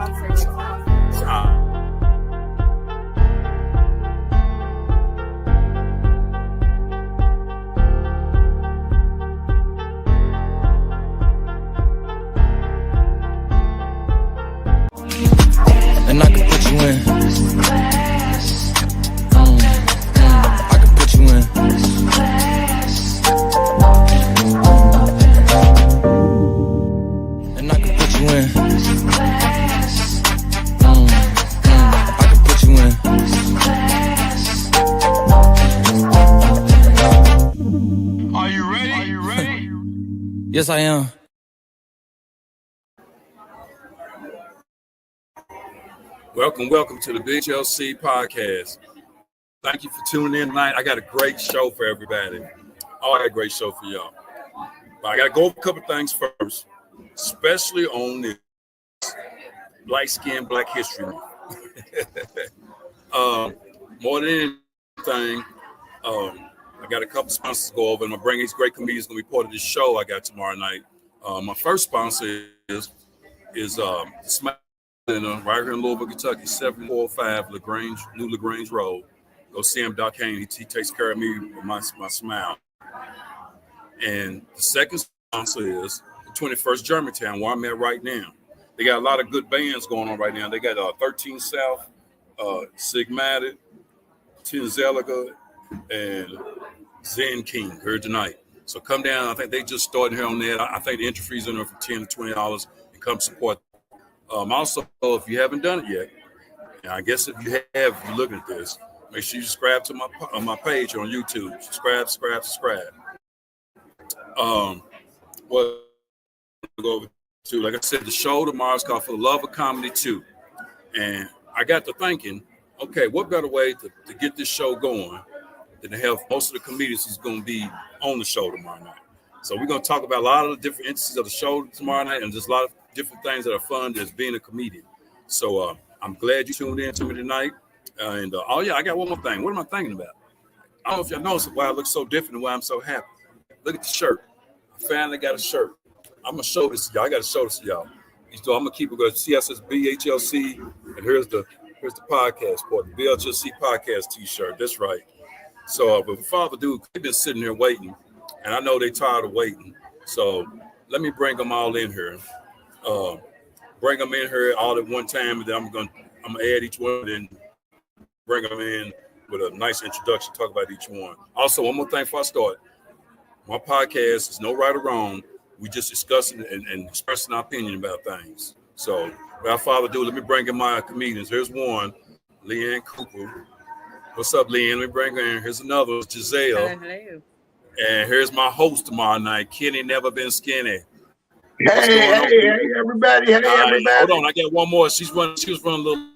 And I can put you in. I can put you in. And I can put you in. I can put you in. Are you ready? Are you ready? Yes, I am. Welcome to the BHLC podcast. Thank you for tuning in tonight. I got a great show for everybody. Oh, I got a great show for y'all. But I got to go over a couple things first, especially on this Black Skin, Black History Month. More than anything, I got a couple sponsors to go over, and I'm bringing these great comedians going to be part of this show I got tomorrow night. My first sponsor is Smack. Right here in Louisville, Kentucky, 745 New LaGrange Road. Go see him, Doc Hayne. He takes care of me with my smile. And the second sponsor is the 21st Germantown, where I'm at right now. They got a lot of good bands going on right now. They got 13 South, Sigmatic, Tinzelica, and Zen King here tonight. So come down. I think they just started here on there. I think the entry fees are there from $10 to $20, and come support. Also, if you haven't done it yet, and I guess if you have, if you're looking at this, make sure you subscribe to my page on YouTube. Subscribe. What go over to, like I said, the show tomorrow is called For the Love of Comedy 2. And I got to thinking, okay, what better way to get this show going than to have most of the comedians who's going to be on the show tomorrow night. So we're going to talk about a lot of the different instances of the show tomorrow night, and just a lot of different things that are fun as being a comedian. So I'm glad you tuned in to me tonight. I got one more thing. What am I thinking about? I don't know if y'all noticed why I look so different and why I'm so happy. Look at the shirt. I finally got a shirt. I'm going to show this to y'all. I got to show this to y'all. So I'm going to keep it going. See, I says BHLC, and here's the podcast part, the BHLC podcast t-shirt. That's right. So, but before I do, they've been sitting here waiting, and I know they're tired of waiting. So let me bring them all in here. Bring them in here all at one time, and then I'm gonna add each one and bring them in with a nice introduction, talk about each one. Also, one more thing before I start. My podcast is no right or wrong. We just discussing and expressing our opinion about things. So without further ado, let me bring in my comedians. Here's one, Leanne Cooper. What's up, Leanne? Let me bring her in. Here's another, Giselle. Hello. And here's my host tomorrow night, Kenny Never Been Skinny. Hey, everybody. Hold on, I got one more. She was running a little.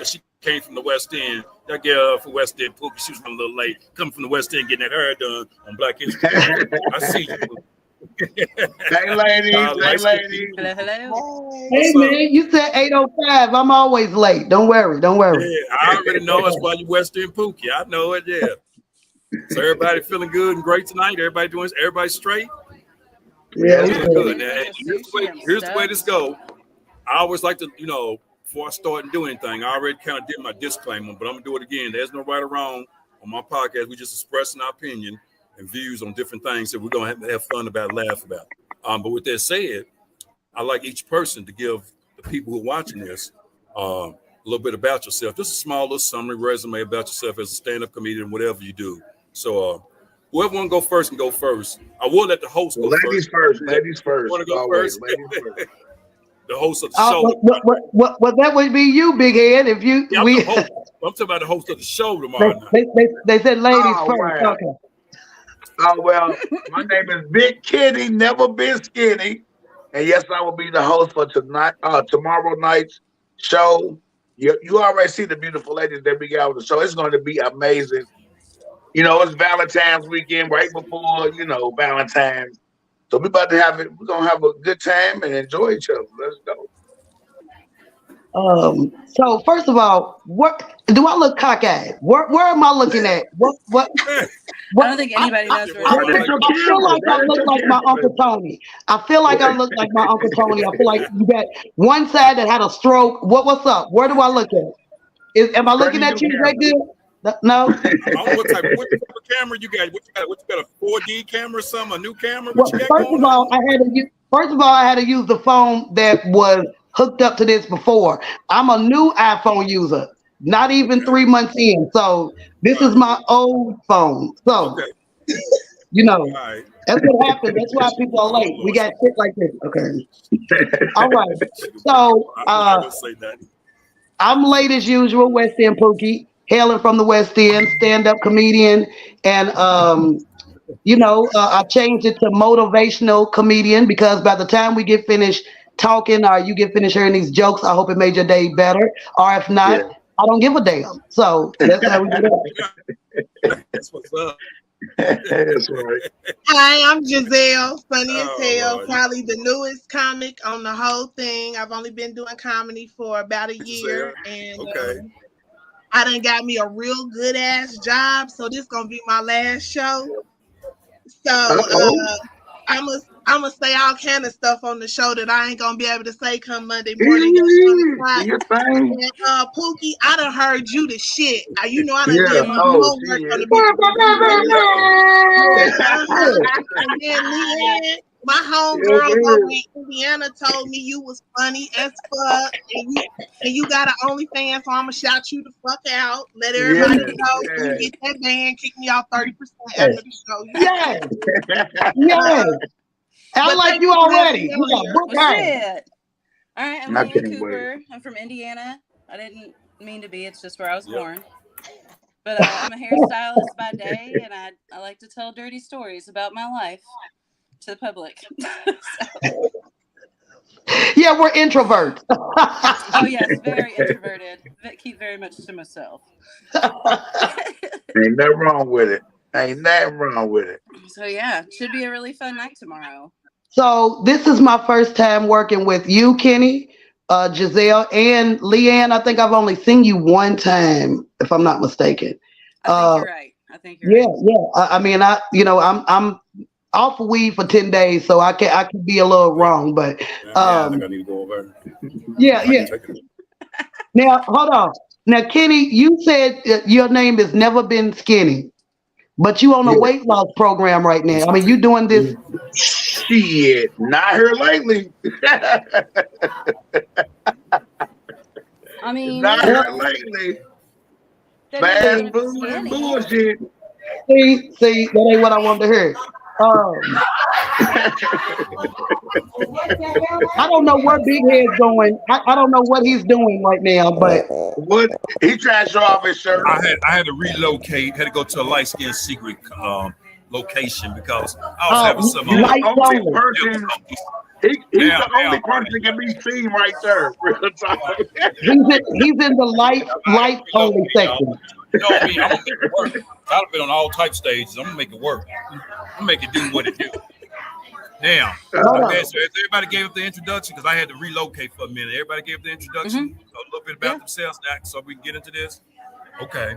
She came from the West End. That girl from West End, Pookie, she was running a little late. Coming from the West End, getting that hair done on Black History. I see you. Hey, ladies. Hello. Hey, man, you said 8:05. I'm always late. Don't worry. Yeah, I already know that's why you West End Pookie. I know it, yeah. So everybody feeling good and great tonight? Everybody straight? Yeah, good. Now, here's the way this goes. I always like to, before I start and do anything, I already kind of did my disclaimer, but I'm going to do it again. There's no right or wrong on my podcast. We just expressing our opinion and views on different things that we're going to have fun about, laugh about. But with that said, I like each person to give the people who are watching this a little bit about yourself. Just a small little summary resume about yourself as a stand-up comedian, whatever you do. So whoever want to go first can go first. I will let the host go Ladies first. Ladies first. Want to go first? The host of the show. Well, that would be you, Big Head. If you, yeah, I'm talking about the host of the show tomorrow night. They said ladies first. Wow. Okay. Oh, well, my name is Big Kitty, Never Been Skinny. And yes, I will be the host for tomorrow night's show. You already see the beautiful ladies that we got on the show. It's going to be amazing. It's Valentine's weekend right before, Valentine's. So we're about to have it. We're going to have a good time and enjoy each other. Let's go. So first of all, what do I look cockeyed? Where am I looking at? What I don't think anybody knows where I, you're That's your I feel camera. like I That's look your like my camera. Uncle Tony. I feel like I look like my Uncle Tony. I feel like you got one side that had a stroke. What's up? Where do I look at? Am I Turn looking in at your you? Is that camera. good? No. I don't know what type of camera you got. What you got? A 4D camera or something? A new camera? What Well, you got first going of all, on? I had to use the phone that was hooked up to this before. I'm a new iPhone user, not even Okay. 3 months in. So this All is right. my old phone. So Okay. you know All right. that's what happens. That's why people are Oh late. We Lord. got shit like this. Okay. All right. So I'm not gonna say that. I'm late as usual, West End Pookie, hailing from the West End, stand-up comedian, and I changed it to motivational comedian because by the time we get finished talking or you get finished hearing these jokes, I hope it made your day better. Or if Yeah. not, I don't give a damn. So that's how we do that. That's what's up. That's right. Hi, I'm Giselle, funny as Oh hell, Lord. probably the newest comic on the whole thing. I've only been doing comedy for about a Giselle. year, and Okay. I done got me a real good ass job, so this gonna be my last show. So Uh-oh. I'm gonna say all kind of stuff on the show that I ain't gonna be able to say come Monday morning at 1 o'clock. Do your thing. And Pookie, I done heard you the shit. I done Yeah. did my Oh, homework on the shit. bitches that you raised. And, Yeah. and then Leanne, my Yes, homegirls over it in Indiana told me you was funny as fuck, and you got an OnlyFans, so I'ma shout you the fuck out. Let is. everybody know so Yeah. you get that band, kick me off 30% after the show. Yes. Yeah. Yes. Uh, I but like thank you you for having already. me You on got here. book Well, her. shit. All right, I'm I Leanne can't wait. Cooper. I'm from Indiana. I didn't mean to be. It's just where I was Yep. born. But I'm a hairstylist by day, and I like to tell dirty stories about my life to the public. So, Yeah, we're introverts. oh yes, very introverted. Keep very much to myself. Ain't nothing wrong with it. Ain't nothing wrong with it. So yeah, should be a really fun night tomorrow. So this is my first time working with you, Kenny, Giselle, and Leanne. I think I've only seen you one time, if I'm not mistaken. I think Uh, you're right. I think you're yeah, right. yeah. I mean, I'm off of weed for 10 days, so I can be a little wrong, but Yeah, I think I need to go over. yeah, I yeah. can take it. Now hold on. Now, Kenny, you said your name has never been skinny, but you on a Yeah. weight loss program right now. I mean, you doing this. Shit. Not here lately. I mean, Not you here know, lately. doesn't mean you Fast gotta be food and skinny. bullshit. See, that ain't what I wanted to hear. I don't know where Big Head's going. I don't know what he's doing right now, but What? He tried to show off his shirt. I had to relocate. Had to go to a light skin secret location because I was having some He's the lights only only. person. He's the only person that can be seen right there. Real talk. He's in the lights only section. You know me, I'm gonna make it work. I've been on all type stages. I'm gonna make it work. I'm gonna make it do what it do. Now, Hold on. okay, so everybody gave up the introduction because I had to relocate for a minute. Everybody gave the introduction, a little bit about themselves, now, so we can get into this. Okay,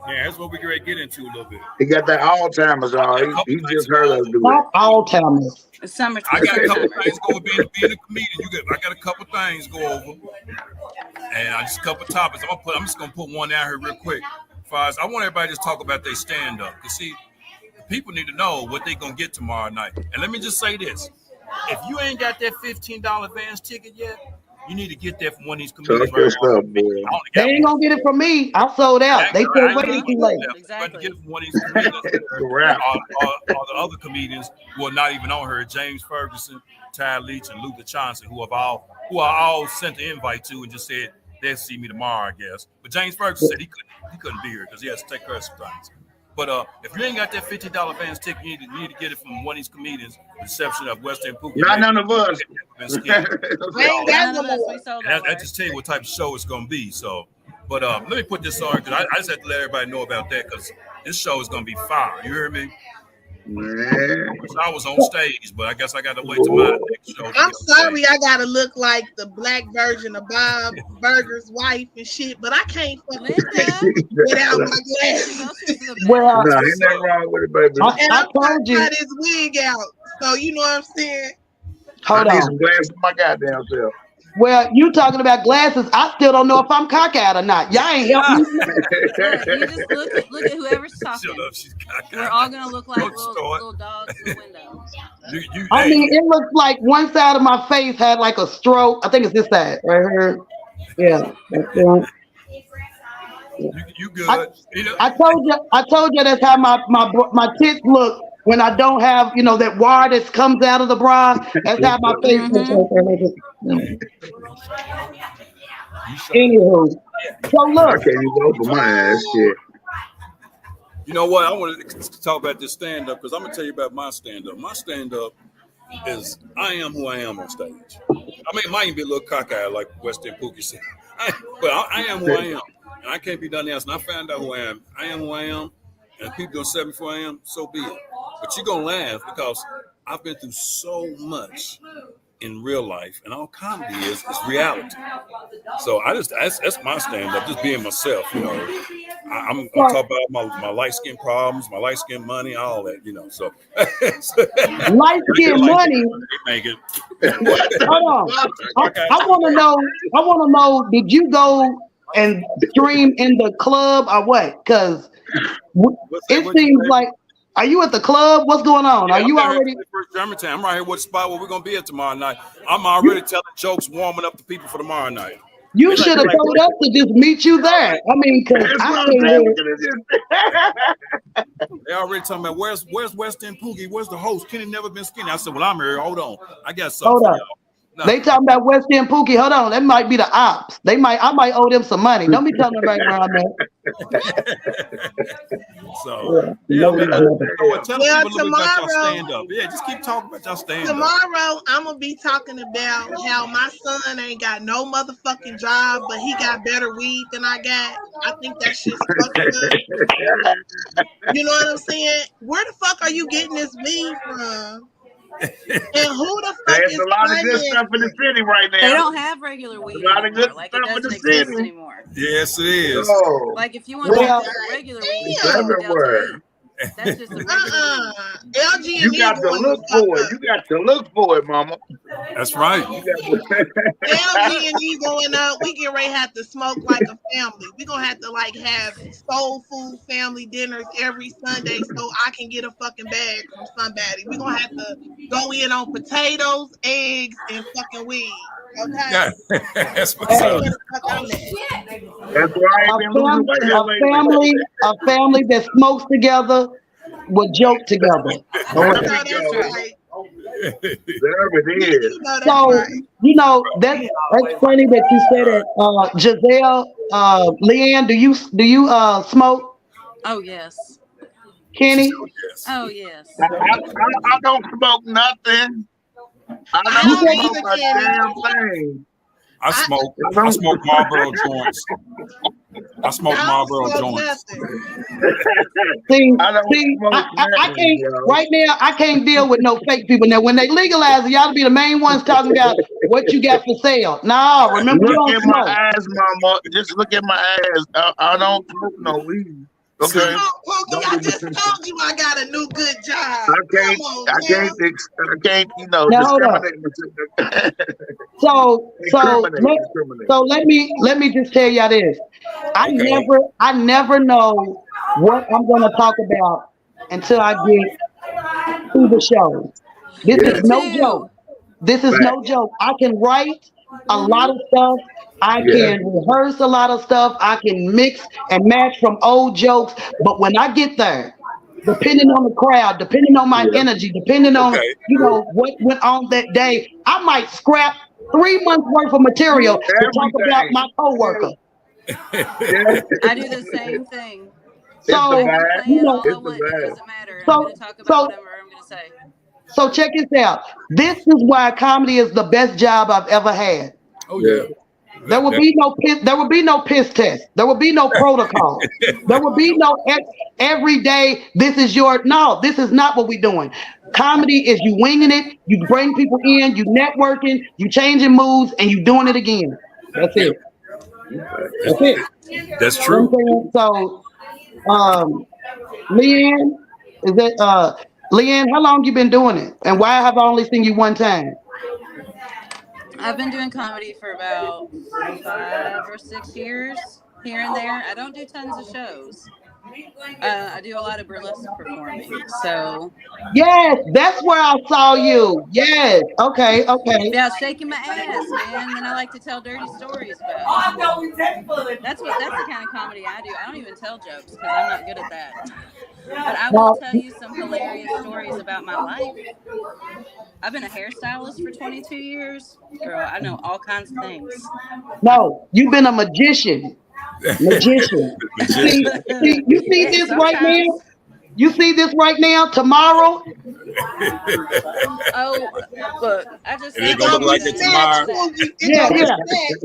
yeah, that's what we're gonna get into a little bit. He got that Alzheimer's, y'all. He just heard us do it. Not all timers. It's summer. I got a couple summer. things go over being a comedian. I got a couple things go over, and I just a couple topics. I'm just gonna put one down here real quick. As far as I want everybody to just talk about their stand up. Cause see, the people need to know what they're gonna get tomorrow night. And let me just say this: if you ain't got that $15 advance ticket yet, you need to get that from one of these comedians Talk your right now. stuff, boy. I only They got ain't one. gonna get it from me. I sold out. They said wait too late. Exactly. Get it from one of these comedians Rap. or the other comedians who are not even on here: James Ferguson, Ty Leach, and Luther Johnson, who are all sent the invite to and just said they'll see me tomorrow, I guess. But James Ferguson said he couldn't be here because he has to take care of some things. But if you ain't got that $50 advance ticket, you need to get it from one of these comedians, with the exception of Western Pookie. Not none of us. I ain't got None no of us. more. We sold And out. I just tell you what type of show it's going to be. So, but let me put this on because I just have to let everybody know about that because this show is going to be fire. You hear me? Man. I was on stage, but I guess I got to wait till my next show. I'm sorry, I gotta look like the black version of Bob Burger's wife and shit, but I can't fucking Linda. without my glasses. Well, Nah, ain't nothing wrong with it, baby. And I I'm trying told to you. cut his wig out. So you know what I'm saying? Hold I need on. some glasses for my goddamn self. Well, you talking about glasses? I still don't know if I'm cockeyed or not. Y'all ain't helping me. You just look at whoever's talking. Shut up, she's We're all gonna look like Don't start. little dogs in the window. I mean, it looks like one side of my face had like a stroke. I think it's this side right here. Yeah. That's the one. You good. I told you that's how my tits look when I don't have, that wire that comes out of the bra. That's how my face looks. Anywho, so I look. can't even open my ass shit. You know what? I want to talk about this stand-up because I'm going to tell you about my stand-up. My stand-up is I am who I am on stage. I mean, it might even be a little cockeyed like West End Pookie said. But I am who I am. And I can't be done else. And I found out who I am. I am who I am. And people don't accept me for who I am, so be it. But you're going to laugh because I've been through so much in real life. And all comedy is reality. So that's my stand-up, just being myself, I'm talking about my light skin problems, my light skin money, all that, So Light skin money. Make it. Hold on. I want to know. Did you go and stream in the club or what? Because it seems like. Are you at the club? What's going on? Yeah, Are you already? Germantown. I'm right here. What spot where we're gonna be at tomorrow night? I'm already telling jokes, warming up the people for tomorrow night. You should have told us to just meet you there. I mean, because they already talking about where's West End Poogie? Where's the host? Kenny never been skinny. I said, well, I'm here. Hold on, I got something. Hold for on. y'all. No. They talking about West End Pookie. Hold on, that might be the ops. I might owe them some money. Don't be telling me right where I'm at. So, tell tomorrow, people about your stand up. Yeah, just keep talking about your stand up. Tomorrow, I'm gonna be talking about how my son ain't got no motherfucking job, but he got better weed than I got. I think that shit's fucked up. You know what I'm saying? Where the fuck are you getting this weed from? And who the fuck There's is a lot of good stuff in the city right now. They don't have regular weed anymore. Like it doesn't exist anymore. Yes, it is. Oh. Like if you want to have regular weed, you go to Delta 8. That's just a regular LG you got to look for it. You got to look for it, mama. That's right. LG and you going up, we get ready to have to smoke like a family. We're going to have to have soul food family dinners every Sunday so I can get a fucking bag from somebody. We're going to have to go in on potatoes, eggs, and fucking weed. Okay? Yeah. That's what's up. That's right. A family that smokes together will joke together. Right. There it is. So that's funny that you said it. Giselle, Leanne, do you smoke? Oh yes. Kenny? Oh yes. I don't smoke nothing. I don't smoke a damn thing. I smoke Marlboro joints. I smoke Marlboro joints. I can't right now. I can't deal with no fake people. Now, when they legalize it, y'all be the main ones talking about what you got for sale. No, remember you don't smoke. Look at my ass, mama. Just look at my ass. I don't smoke no weed. Okay. Pookie, I just told you I got a new good job. I can't discriminate. So let me just tell y'all this. I never know what I'm gonna talk about until I get to the show. This is no joke. This is no joke. I can write a lot of stuff. I can rehearse a lot of stuff. I can mix and match from old jokes. But when I get there, depending on the crowd, depending on my energy, depending on what went on that day, I might scrap 3 months worth of material to talk about my coworker. I do the same thing. So it doesn't matter. I'm going to talk about whatever I'm going to say. So check this out. This is why comedy is the best job I've ever had. Oh yeah. There will be no piss. There will be no piss test. There will be no protocol. There will be no every day. This is your no. This is not what we're doing. Comedy is you winging it. You bring people in. You networking. You changing moves, and you doing it again. That's Yep. it. That's it. That's You know true. what I'm saying? So, Leanne, is that Leanne? How long you been doing it, and why have I only seen you one time? I've been doing comedy for about 5 or 6 years here and there. I don't do tons of shows. I do a lot of burlesque performing. So Yes, that's where I saw you. Yes. Okay. Okay. yeah, shaking my ass, man. Then I like to tell dirty stories about it. That's the kind of comedy I do. I don't even tell jokes because I'm not good at that. But I will Now, tell you some hilarious stories about my life. I've been a hairstylist for 22 years. Girl, I know all kinds of things. no, you've been a magician. Magician. Magician. You see Yeah, this right now? sometimes. You see this right now? Tomorrow? Oh, look, I just And it's said It's gonna that look gonna was be like it snatched, tomorrow. Pookie. It's Yeah, gonna be yeah, snatched.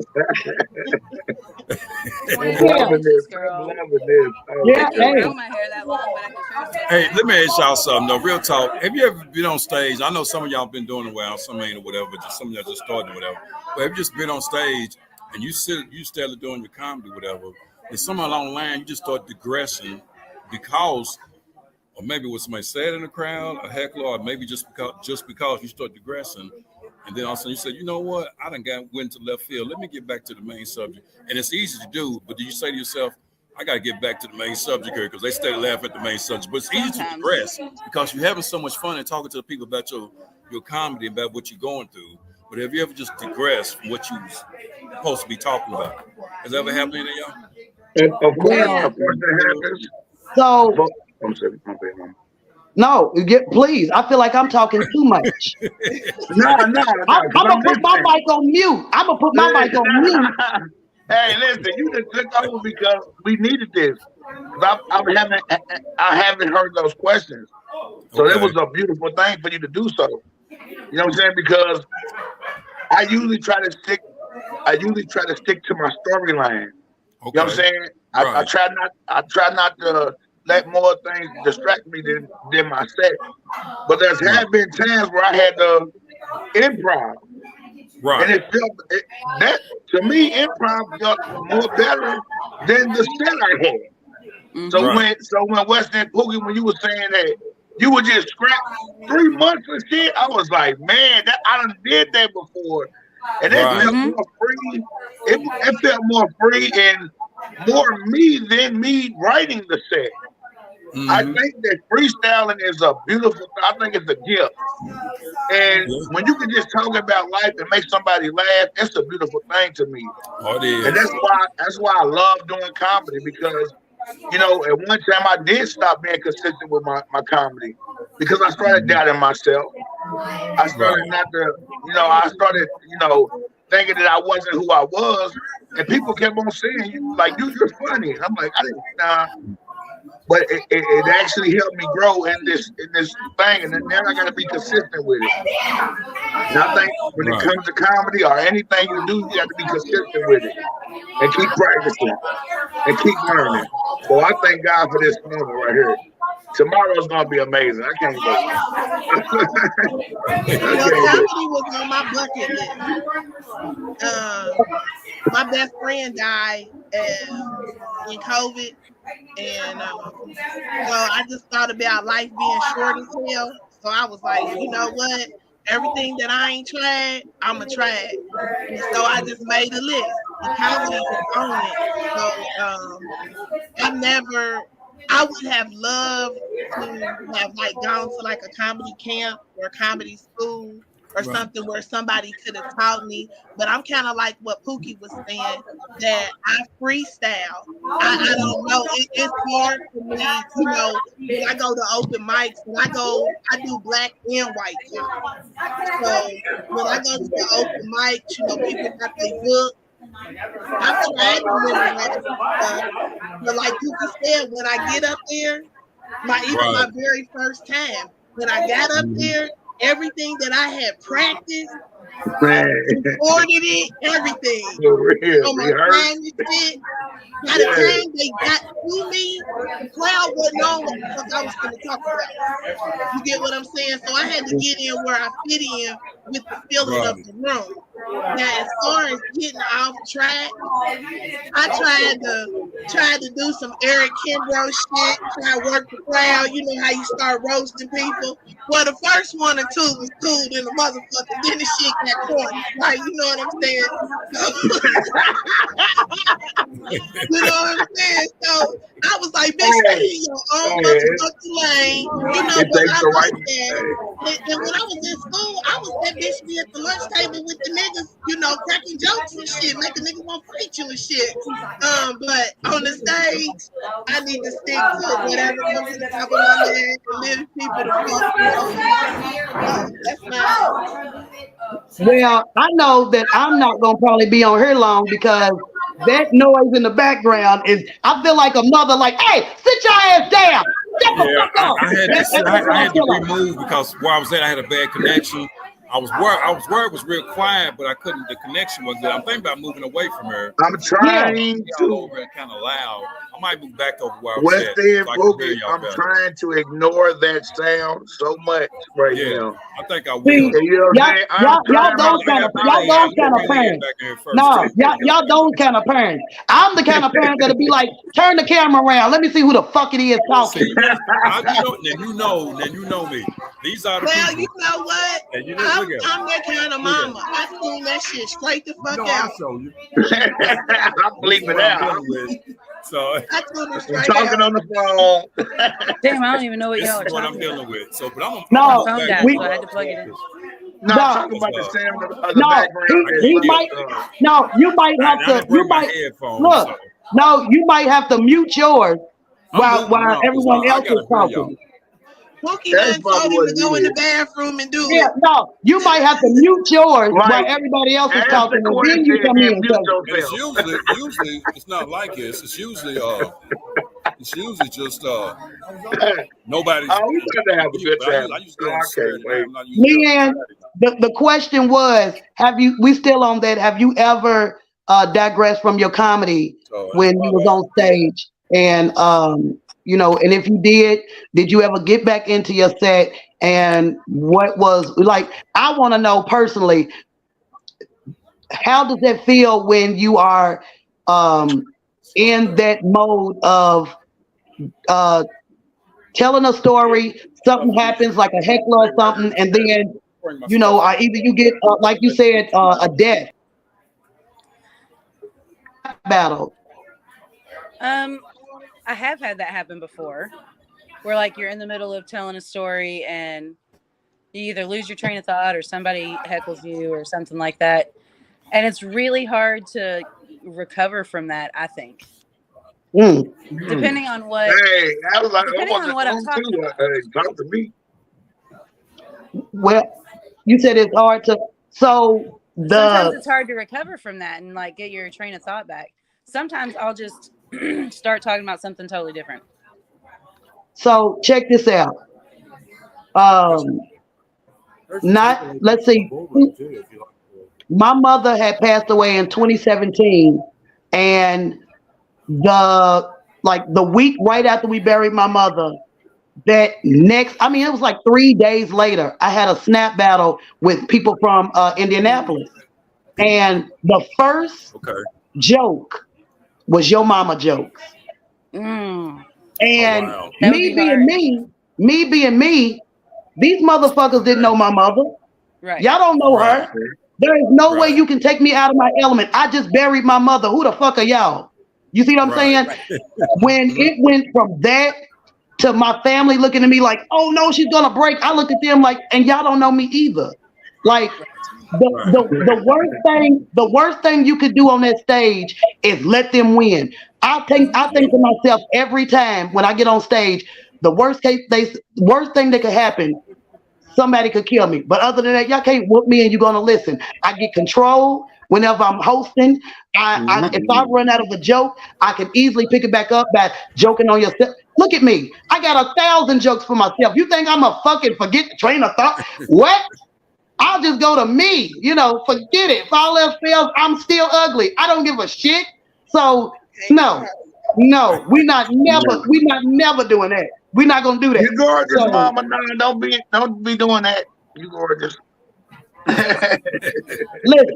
22 yeah, loving this. inches, I'm girl. loving this. Oh I yeah. my can't Hey, grow God. my hair that long, but I can sure stretch Hey, it let me out. ask y'all something though. Real talk. Have you ever been on stage? I know some of y'all been doing it well, some ain't or whatever, but just some of y'all just started or whatever. But have you just been on stage and you started doing your comedy, whatever, and somewhere along the line you just start digressing because or maybe what somebody said in the crowd, a heckler, or maybe just because you start digressing, and then all of a sudden you said, you know what, I done went to left field. Let me get back to the main subject. And it's easy to do, but do you say to yourself, I got to get back to the main subject here because they stay laughing at the main subject. But it's easy to Sometimes. digress because you're having so much fun and talking to the people about your comedy, about what you're going through. But have you ever just digressed from what you was supposed to be talking about? Has that ever happened to any of y'all? And Oh, well, yeah. of course that happens. so But, I'm sorry, my bad, mama. no, you get please. I feel like I'm talking too much. No, no, no, I'm because gonna I'm put my listening. mic on mute. I'm gonna put my mic on mute. Hey, listen, you just took over because we needed this. Because I haven't heard those questions. So it Okay. was a beautiful thing for you to do so. You know what I'm saying? Because I usually try to stick. I usually try to stick to my storyline. You know what I'm Okay. saying? I Right. try not. I try not to let more things distract me than my set. But there's Right. had been times where I had to improv, and Right. that to me improv felt more better than the set I had. So Mm-hmm. Right. when Weston Pookie, when you were saying that you would just scrap 3 months of shit, I was like, man, that I done did that before, and it Right. felt Mm-hmm. more free. It felt more free and more me than me writing the set. I Mm-hmm. think that freestyling is a beautiful. I think it's a gift, and Yeah. when you can just talk about life and make somebody laugh, it's a beautiful thing to me. Oh, it And is. that's why I love doing comedy because at one time I did stop being consistent with my comedy because I started doubting myself. I started Right. not to, I started, thinking that I wasn't who I was. And people kept on saying, you're funny. And I'm like, I didn't, nah. But it actually helped me grow in this thing. And then now I got to be consistent with it. And I think when it Right. comes to comedy or anything you do, you have to be consistent with it and keep practicing and keep learning. So I thank God for this moment right here. Tomorrow's gonna be amazing. I can't wait. I Well, can't wait. comedy was on my bucket list. My best friend died in COVID, and so I just thought about life being short as hell. So I was like, you know what? Everything that I ain't tried, I'ma try it. And so I just made a list, and comedy was on it. So I never, I would have loved to have like gone to like a comedy camp or a comedy school or Right. something where somebody could have taught me. But I'm kind of like what Pookie was saying, that I freestyle. I don't know. It's hard for me, when I go to open mics, I do black and white comedy. So when I go to the open mics, people got their book. I've tried to memorize some stuff, but like Pookie said, when I get up there, even Right. my very first time, when I got up Mhm. there, everything that I had practiced, Man, Recorded it, everything. for real. On my Rehearse. time and shit. By the time they got to me, the crowd wasn't on what the fuck I was going to talk about. You get what I'm saying? So I had to get in where I fit in with the feeling of the room. Now, as far as getting off track, I tried to do some Eric Kimbrough shit, try to work the crowd. You know how you start roasting people. Well, the first one or two was cool than the motherfucker. Then the shit got corny. Like, you know what I'm saying? You know what I'm saying? So I was like, bitch, stay in your own motherfucking lane. You know, It but takes I the like right. that. And when I was in school, I was that bitch be at the lunch table with the niggas, you know, cracking jokes and shit, making niggas want to fight you and shit. But on the stage, I need to stick to whatever comes to the top of my head and lift people to fuck up. That's mine. Well, I know that I'm not gonna probably be on here long because that noise in the background is. I feel like a mother, like, "Hey, sit your ass down, shut the Yeah, fuck up." I had That's to, what I I had to feel like. remove because where I was at, I had a bad connection. I was worried it was real quiet, but I couldn't. The connection was good. I'm thinking about moving away from her. I'm Yeah. trying All to. over and kind of loud. I might move back over where I was West at End so I can hear Boogie, y'all I'm better. trying to ignore that sound so much right Yeah, now. I think I will. See, And you know what I'm saying? I'm y'all trying my those kind of best not to have parents. Back in here first, No, too. y'all those kind of parents. I'm the kind of parent that'll be like, "Turn the camera around. Let me see who the fuck it is talking." See, you know me. These are the Well, people. you know what? And you look at I'm that kind of mama. I tune that shit straight the fuck out. show you. I'm This is bleeping what I'm out. dealing with. So I tune it I'm straight talking out. on the phone. Damn, I don't even know what this y'all are is what I'm talking dealing about. with. So, but I'm No, My gonna phone back died, we so I had to plug it in. No, I'm no, talking about the sound of the no. background is He like might. No, you might I have to. didn't You bring my might headphones. look. So No, you might have to mute yours I'm while moving around because everyone I else is gotta hear y'all. talking. Pookie that's done probably told him what to it go in the is. bathroom and do Yeah, it. no, you might have to mute yours while Like, everybody else is ask talking, the and then you question come and in. mute And it's yourself. usually it's not like this. It's usually just nobody's Oh, we got to have a good but time. I used to Oh, get on I can't Saturday night. wait. I'm not used to it on Leanne, Saturday. the question was, we still on that? Have you ever digressed from your comedy So when you was on stage? And and if you did you ever get back into your set? And what was like? I want to know personally, how does that feel when you are in that mode of uh, telling a story, something happens like a heckler or something, and then either you get like you said, a death battle. I have had that happen before, where like you're in the middle of telling a story and you either lose your train of thought or somebody heckles you or something like that, and it's really hard to recover from that. I think, depending on what, Hey, I was like, I depending on wasn't what I'm on talking too. about. Talk to me. Well, you said it's hard to. So Sometimes it's hard to recover from that and like get your train of thought back. Sometimes I'll just start talking about something totally different. So check this out. Let's see. My mother had passed away in 2017, and the week right after we buried my mother, it was like 3 days later, I had a snap battle with people from Indianapolis, and the first joke was your mama jokes. And me being me, these motherfuckers didn't know my mother. Right. Y'all don't know her. There is no way you can take me out of my element. I just buried my mother. Who the fuck are y'all? You see what I'm saying? When it went from that to my family looking at me like, oh no, she's gonna break. I looked at them like, and y'all don't know me either. Like the worst thing you could do on that stage is let them win. I think to myself every time when I get on stage, the worst thing that could happen, somebody could kill me. But other than that, y'all can't whoop me and you're gonna listen. I get control whenever I'm hosting. If I run out of a joke, I can easily pick it back up by joking on yourself. Look at me. I got 1,000 jokes for myself. You think I'm a fucking forget the train of thought? What? I'll just go to me. Forget it. If all else fails, I'm still ugly. I don't give a shit. So no, we're not never doing that. We're not gonna do that. You gorgeous, So, mama. No, don't be doing that. You gorgeous. listen, Look,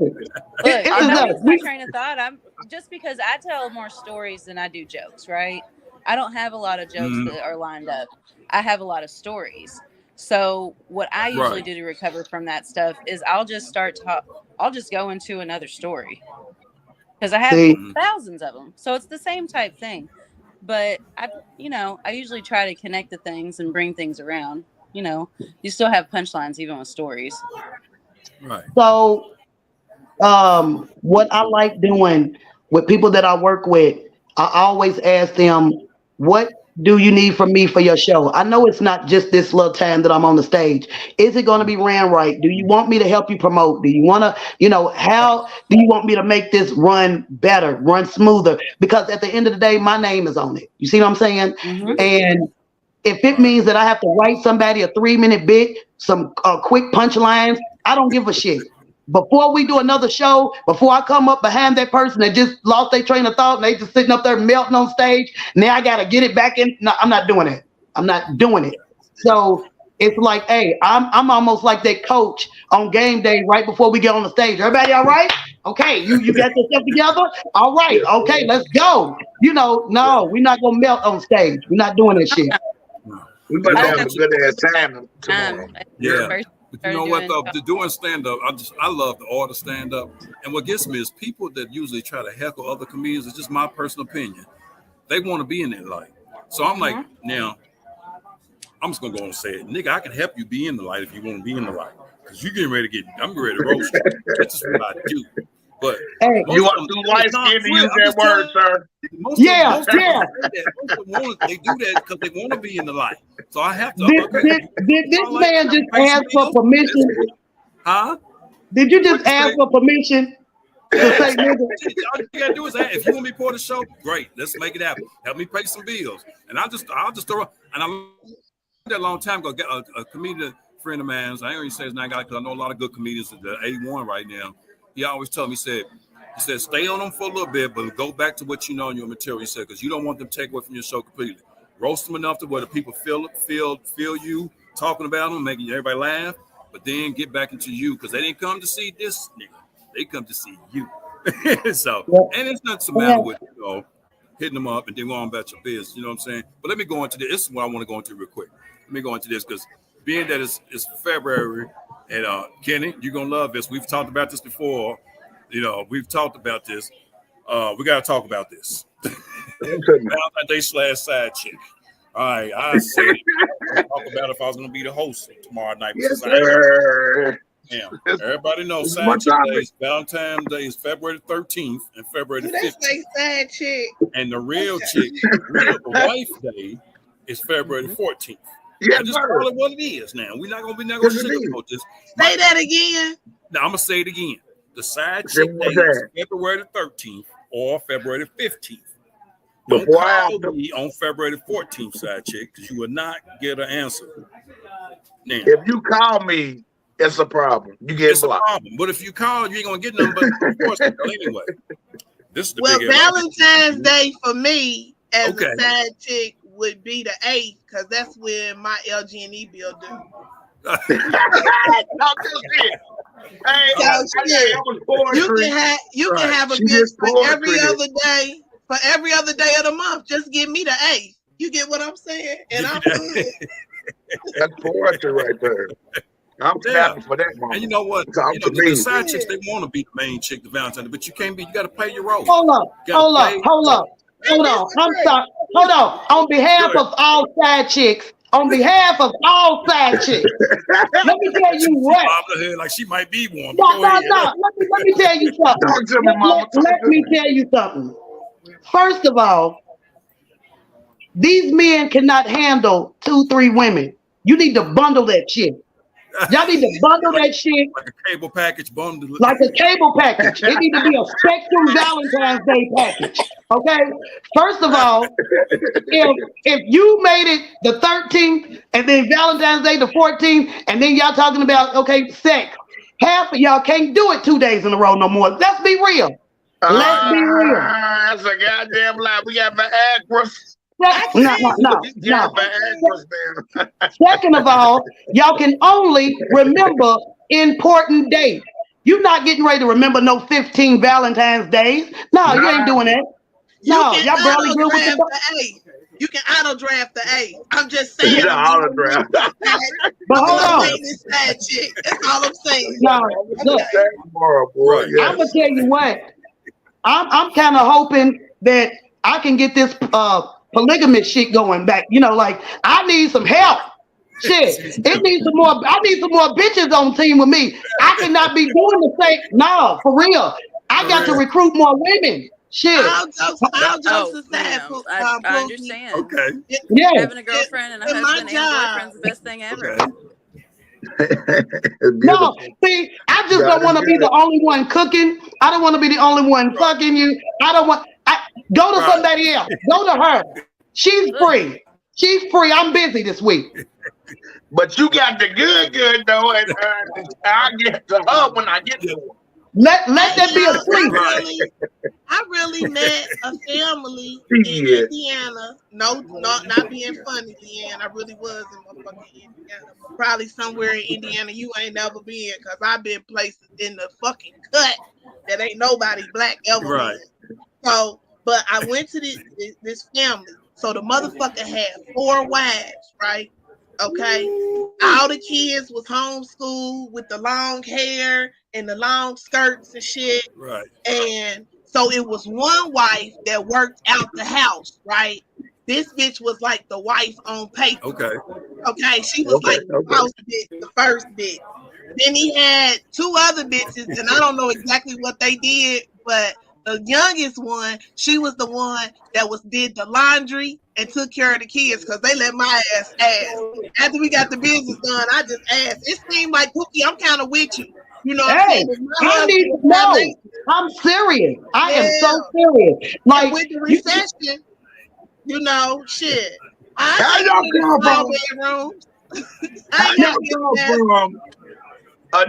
this if is I us. lose my train of thought, I'm just because I tell more stories than I do jokes, right? I don't have a lot of jokes that are lined up. I have a lot of stories. So what I usually do to recover from that stuff is I'll just go into another story because I have thousands of them. So it's the same type thing. But I usually try to connect the things and bring things around. You still have punchlines even with stories. Right. So, what I like doing with people that I work with, I always ask them, what do you need from me for your show? I know it's not just this little time that I'm on the stage. Is it going to be ran right? Do you want me to help you promote? Do you want to, how do you want me to make this run better, run smoother? Because at the end of the day, my name is on it. You see what I'm saying? Mm-hmm. And if it means that I have to write somebody a 3-minute bit, some quick punchlines, I don't give a shit. Before we do another show, before I come up behind that person that just lost their train of thought and they just sitting up there melting on stage, now I got to get it back in. No, I'm not doing it. I'm not doing it. So it's like, hey, I'm almost like that coach on game day right before we get on the stage. Everybody all right? Okay, you got yourself together? All right, okay, let's go. No, we're not going to melt on stage. We're not doing that shit. We better have a good ass time tomorrow. Yeah. But you know what though? Doing stand up, I love the art of stand up. And what gets me is people that usually try to heckle other comedians. It's just my personal opinion. They want to be in that light. So I'm like, now I'm just gonna go and say it, nigga. I can help you be in the light if you want to be in the light. Because you're getting ready to I'm ready to roast you. That's just what I do. But hey, you are too light skinned to use that word, sir. Most of them, they do that because they want to be in the light. So I have to. Did this man just ask for permission? Huh? Did you just ask for permission to say nigga? All you gotta do is ask. If you want me to pour the show, great. Let's make it happen. Help me pay some bills, and I'll just throw. And I learned that a long time ago. Get a comedian friend of mine. I ain't even say his name because I know a lot of good comedians at the 81 right now. He always told me, he said, stay on them for a little bit, but go back to what you know in your material. He said, because you don't want them to take away from your show completely. Roast them enough to where the people feel you talking about them, making everybody laugh, but then get back into you because they didn't come to see this nigga. They come to see you. So, and it's not so matter with hitting them up and then going about your business. You know what I'm saying? But let me go into this. This is what I want to go into real quick. Let me go into this because being that it's February. And Kenny, you're gonna love this. We've talked about this before. We've talked about this. We gotta talk about this. Valentine's Day / side chick. All right, I said talk about if I was gonna be the host tomorrow night. Yes, sir. Everybody knows side chick day is Valentine's Day is February 13th and February 15th. That's like side chick. And the real chick, the wife day is February 14th. Yeah, just call it what it is now. We're not gonna sugarcoat this. Say that again. Now I'm gonna say it again. The side chick day is February 13th or February 15th. Don't call me on February 14th, side chick, because you will not get an answer. Now, if you call me, it's a problem. You get blocked. A problem. But if you call, you ain't gonna get nothing but of course anyway. This is the big Valentine's Day for me as a side chick would be the 8th because that's when my LG&E bill due. You can have a bitch for every other day. For every other day of the month, just give me the 8th. You get what I'm saying? And I'm good. That's poetry right there. I'm happy for that moment. And you know what? The side chicks, they want to be the main chick, the Valentine, but you can't be. You got to pay your role. Hold up. I'm sorry. Hold on. On behalf of all side chicks, let me tell you what. Like she might be one. No. Let me tell you something. Let me tell you something. First of all, these men cannot handle 2-3 women. You need to bundle that shit. Y'all need to bundle that shit like a cable package bundle. Like a cable package. It needs to be a Spectrum Valentine's Day package. Okay. First of all, if you made it the 13th and then Valentine's Day the 14th, and then y'all talking about sex, Half of y'all can't do it 2 days in a row no more. Let's be real. Let's be real. That's a goddamn lie. We got Viagra. No. Viagra, man. Second of all, y'all can only remember important dates. You're not getting ready to remember no 15 Valentine's days. No, you ain't doing that. No, y'all barely do with the. You can auto draft the A. I'm just saying. Auto draft. But hold on. That's all I'm saying. No, look, I'm gonna tell you what. I'm kind of hoping that I can get this polygamous shit going back. You know, like I need some help. Shit, it needs some more. I need some more bitches on team with me. I cannot be doing the same. No, for real. I got to recruit more women. Shit. I'll jokes aside, I understand. Okay. Yeah. Having a girlfriend and a husband and a boyfriend's the best thing ever. No, see, I just don't want to be the only one cooking. I don't want to be the only one fucking you. I don't want. Go to somebody else. Go to her. She's free. She's free. I'm busy this week. But you got the good though, and I get to her when I get to her. Let that be a free. I really met a family in Indiana. No, not being funny, Leanne. I really was in motherfucking Indiana. Probably somewhere in Indiana you ain't never been, because I've been places in the fucking cut that ain't nobody black ever been. So, but I went to this family. So the motherfucker had 4 wives, right? Okay. All the kids was homeschooled with the long hair and the long skirts and shit. Right. And so it was one wife that worked out the house, right? This bitch was like the wife on paper. Okay. Okay. She was like the house bitch, the first bitch. Then he had 2 other bitches, and I don't know exactly what they did, but the youngest one, she was the one that did the laundry and took care of the kids, because they let my ass ask. After we got the business done, I just asked. It seemed like, Cookie, I'm kind of with you. You know what I'm saying? I need to know. I'm serious. I am so serious. Like, and with the recession, you know, shit. How y'all come from? How y'all come from a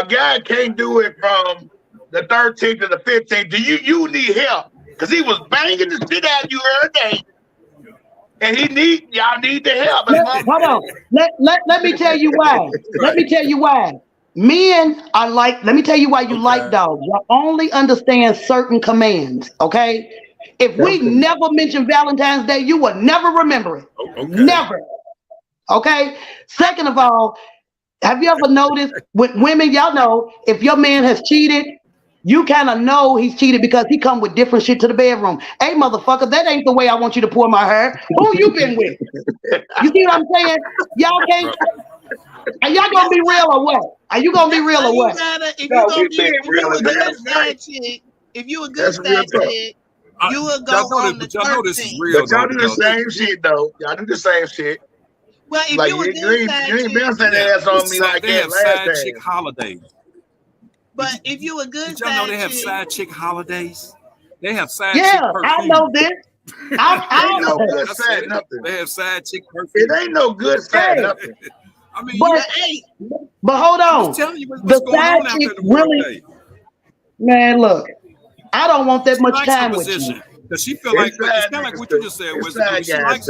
guy can't do it from the 13th to the 15th? Do you need help? Because he was banging the shit out of you every day. And y'all need the help. Hold on. Let me tell you why. Let me tell you why. Men are like, let me tell you why you like dogs. You only understand certain commands, okay? If we never mention Valentine's Day, you will never remember it. Never. Okay? Second of all, have you ever noticed with women, y'all know, if your man has cheated, you kind of know he's cheated because he come with different shit to the bedroom. Hey, motherfucker, that ain't the way I want you to pour my hair. Who you been with? You see what I'm saying? Y'all can't. Are y'all gonna be real or what? Are you gonna be real or what? If you a good side chick, you will go on the 13th. Y'all do the same shit though. Y'all do the same shit. Well, if like, you a good side you ain't bouncing ass on me like that last time. Chick holidays. But if you a good did y'all know they have side chick holidays? They have side chick perfume. I know this. I know good side nothing. They have side chick perfume. It ain't no good side nothing. I mean, but hold on. I'm just telling you what's going on out there in the really, man, look, I don't want that much time with you. Because she feel like, it's kind of like what you just said. She likes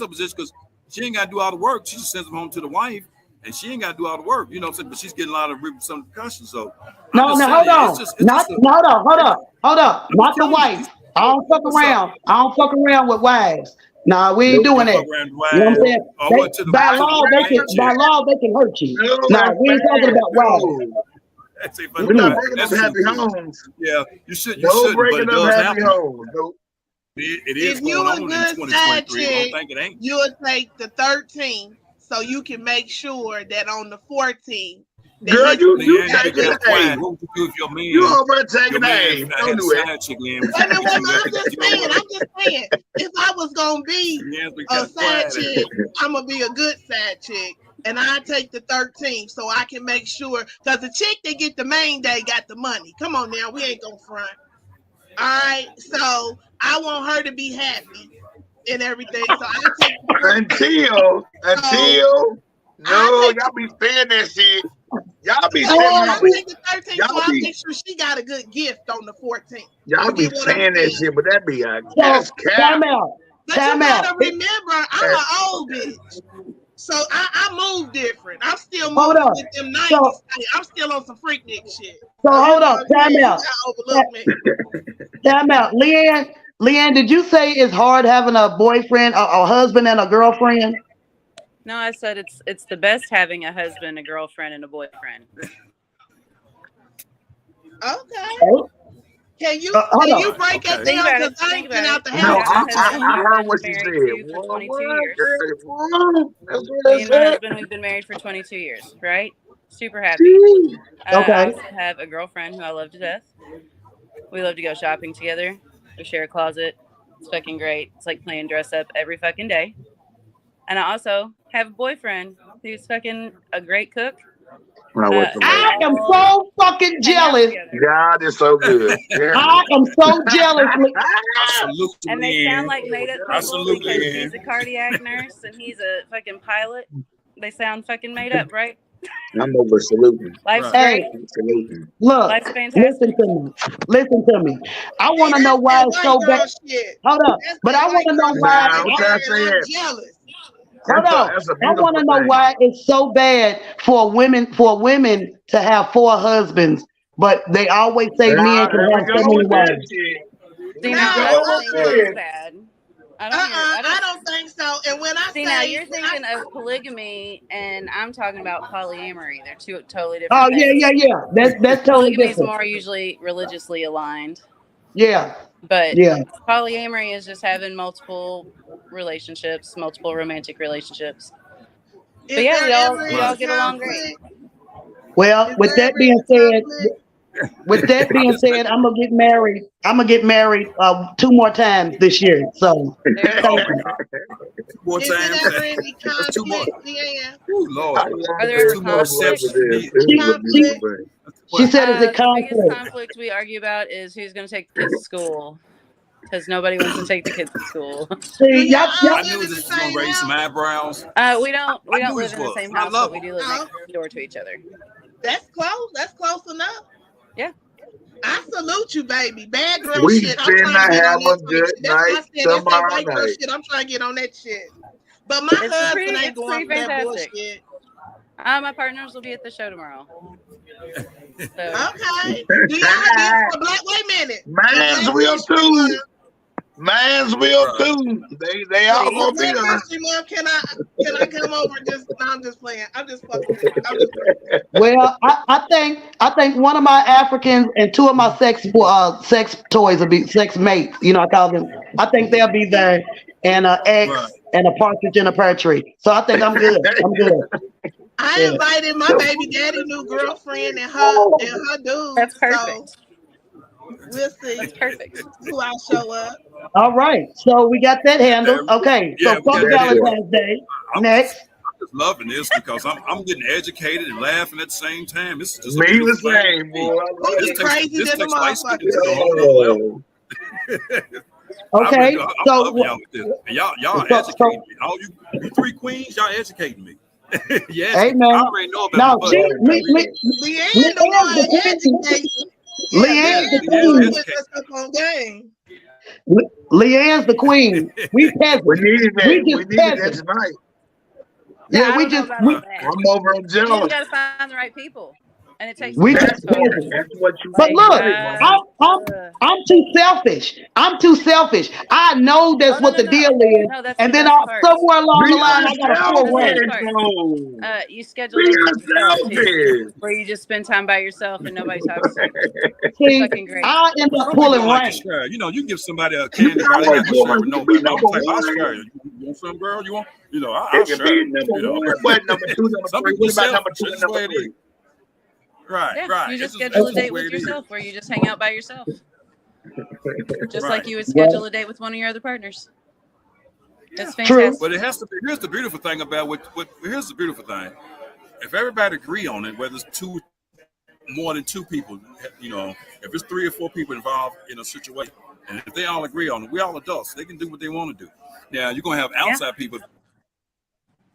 her position because she ain't got to do all the work. She just sends them home to the wife, and she ain't got to do all the work. You know what I'm saying? But she's getting a lot of some concussion. So hold on. Hold up. Not the wife. I don't fuck around. I don't fuck around with wives. Nah, we ain't doing that. You know what I'm saying? By law, they can hurt you. Nah, we ain't talking about wives. We're not breaking up happy homes. Yeah, you should. No breaking up happy homes. It is if you going a on good in side 2023. chick, I don't think it ain't. You'll take the 13th so you can make sure that on the 14th. Girl, you take it. What would you do if your man? You over taking name. Don't do it. I'm just saying. If I was gonna be a side chick, I'm gonna be a good side chick. And I take the 13th so I can make sure, because the chick that get the main day got the money. Come on now, we ain't gonna front. All right, so I want her to be happy and everything. So I take until No, y'all be saying that shit. Y'all be saying I that. take the 13th, so I make sure she got a good gift on the 14th. Y'all be saying that shit, but that be that's cap. Time out. But you Time out. gotta remember, I'm an old bitch. So I move different. I'm still Hold moving up. with them 90s. So- I'm still on some freak dick shit. So hold you up. know, Time you out. gotta overlook me. Time out. Leanne, did you say it's hard having a boyfriend, a husband, and a girlfriend? No, I said it's the best having a husband, a girlfriend, and a boyfriend. Okay. Oh, Can you hold up. break that Think down? about it. Because I Think ain't been about out it. the I No, house. got a I husband who heard I've what been she married said. to for 22 years. That's what Me I and my said. husband, we've been married for 22 years, right? Super happy. I Okay. also have a girlfriend who I love to death. We love to go shopping together. We share a closet. It's fucking great. It's like playing dress up every fucking day. And I also have a boyfriend who's fucking a great cook. I am so fucking jealous. God is so good. I am so jealous. And they sound like made up people Absolutely. because she's a cardiac nurse and he's a fucking pilot. They sound fucking made up, right? I'm over saluting. Life's Hey, great. look, Life's fantastic. listen to me. I want to know why it's so bad. Hold up, but I want to know why. I'm jealous. Hold on. I want to know why it's so bad for women to have 4 husbands, but they always say men can have so many wives. See, now, I don't think it's bad. I don't think so. And when I See, now you're thinking of polygamy, and I'm talking about polyamory. They're two totally different Oh things. yeah. That's totally Polygamy is different. more usually religiously aligned. Yeah. But yeah. polyamory is just having multiple relationships, multiple romantic relationships. But yeah, we all get along great. Well, with that being said, I'm gonna get married. I'm gonna get married 2 more times this year. So thank you. 2 more is times. there ever any That's 2 more. conflict? Yeah. Ooh, Lord. Are there ever 2 more conflicts? steps. She said it's a The biggest conflict. conflict we argue about is who's going to take the kids to school. Because nobody wants to take the kids to school. See, y'all, I knew this was gonna raise some eyebrows. We don't live in the same house, but we do live next door to each other. That's close. That's close enough. Yeah. I salute you, baby. Bad girl We shit. I'm trying to get on have that a good shit. That's why I night said that's that tomorrow white girl night. shit. I'm trying to get on that shit. But my husband ain't going for that fantastic. bullshit. My partners will be at the show tomorrow. So. Okay. Do y'all get for black? Wait a minute. Mines will too. Mines will too. They all gonna be there. Can I come over? I'm just playing. I'm just fucking. Well, I think one of my Africans and 2 of my sex toys will be sex mates. You know, I call them. I think they'll be there, and an X and a partridge in a pear tree. So I think I'm good. I'm good. I invited my baby daddy new girlfriend and her dude. That's perfect. So we'll see. That's perfect. Who I'll show up. All right. So we got that handled. Okay. So fuck Valentine's Day. Next. I'm just loving this because I'm getting educated and laughing at the same time. This is just Me a beautiful the thing. same, boy. This takes light speed to a whole level. Okay. I'm So loving y'all with this. And y'all educating me. All you 3 queens, y'all educating me. Yes, hey man. I already know about No, Leanne the one educating. Leanne's the queen. Leanne's the queen. We peasants. We needed that. We We just needed that peasants. tonight. Yeah, I we don't know just about we, all that. I'm over You jealous. got to find the right people, and it takes. we some just peasants. That's what you But look, I'm too selfish. I'm too selfish. I know that's what the deal is, No, that's and the then best part. somewhere along Be the line, I got a unselfish, 4 way. You schedule dates with yourself too, where you just spend time by yourself and nobody talks to you. See, Fucking great. I end up Some pulling people like rank. to share. You know, you give somebody a candy bar, they not gonna share with nobody. I'm type, I'll share. You want some, girl? You want? You know, I'll share. You know, but number 2, number some 3. people What about number selfish. 2 That's and just the way number it 3? is. Right. You just schedule a date with yourself where you just hang out by yourself. Just like you would schedule a date with one of your other partners. That's fantastic. But it has to be. Here's the beautiful thing about here's the beautiful thing. If everybody agree on it, whether it's more than 2 people, you know, if it's 3 or 4 people involved in a situation, and if they all agree on it, we all adults. They can do what they want to do. Now you're gonna have outside people,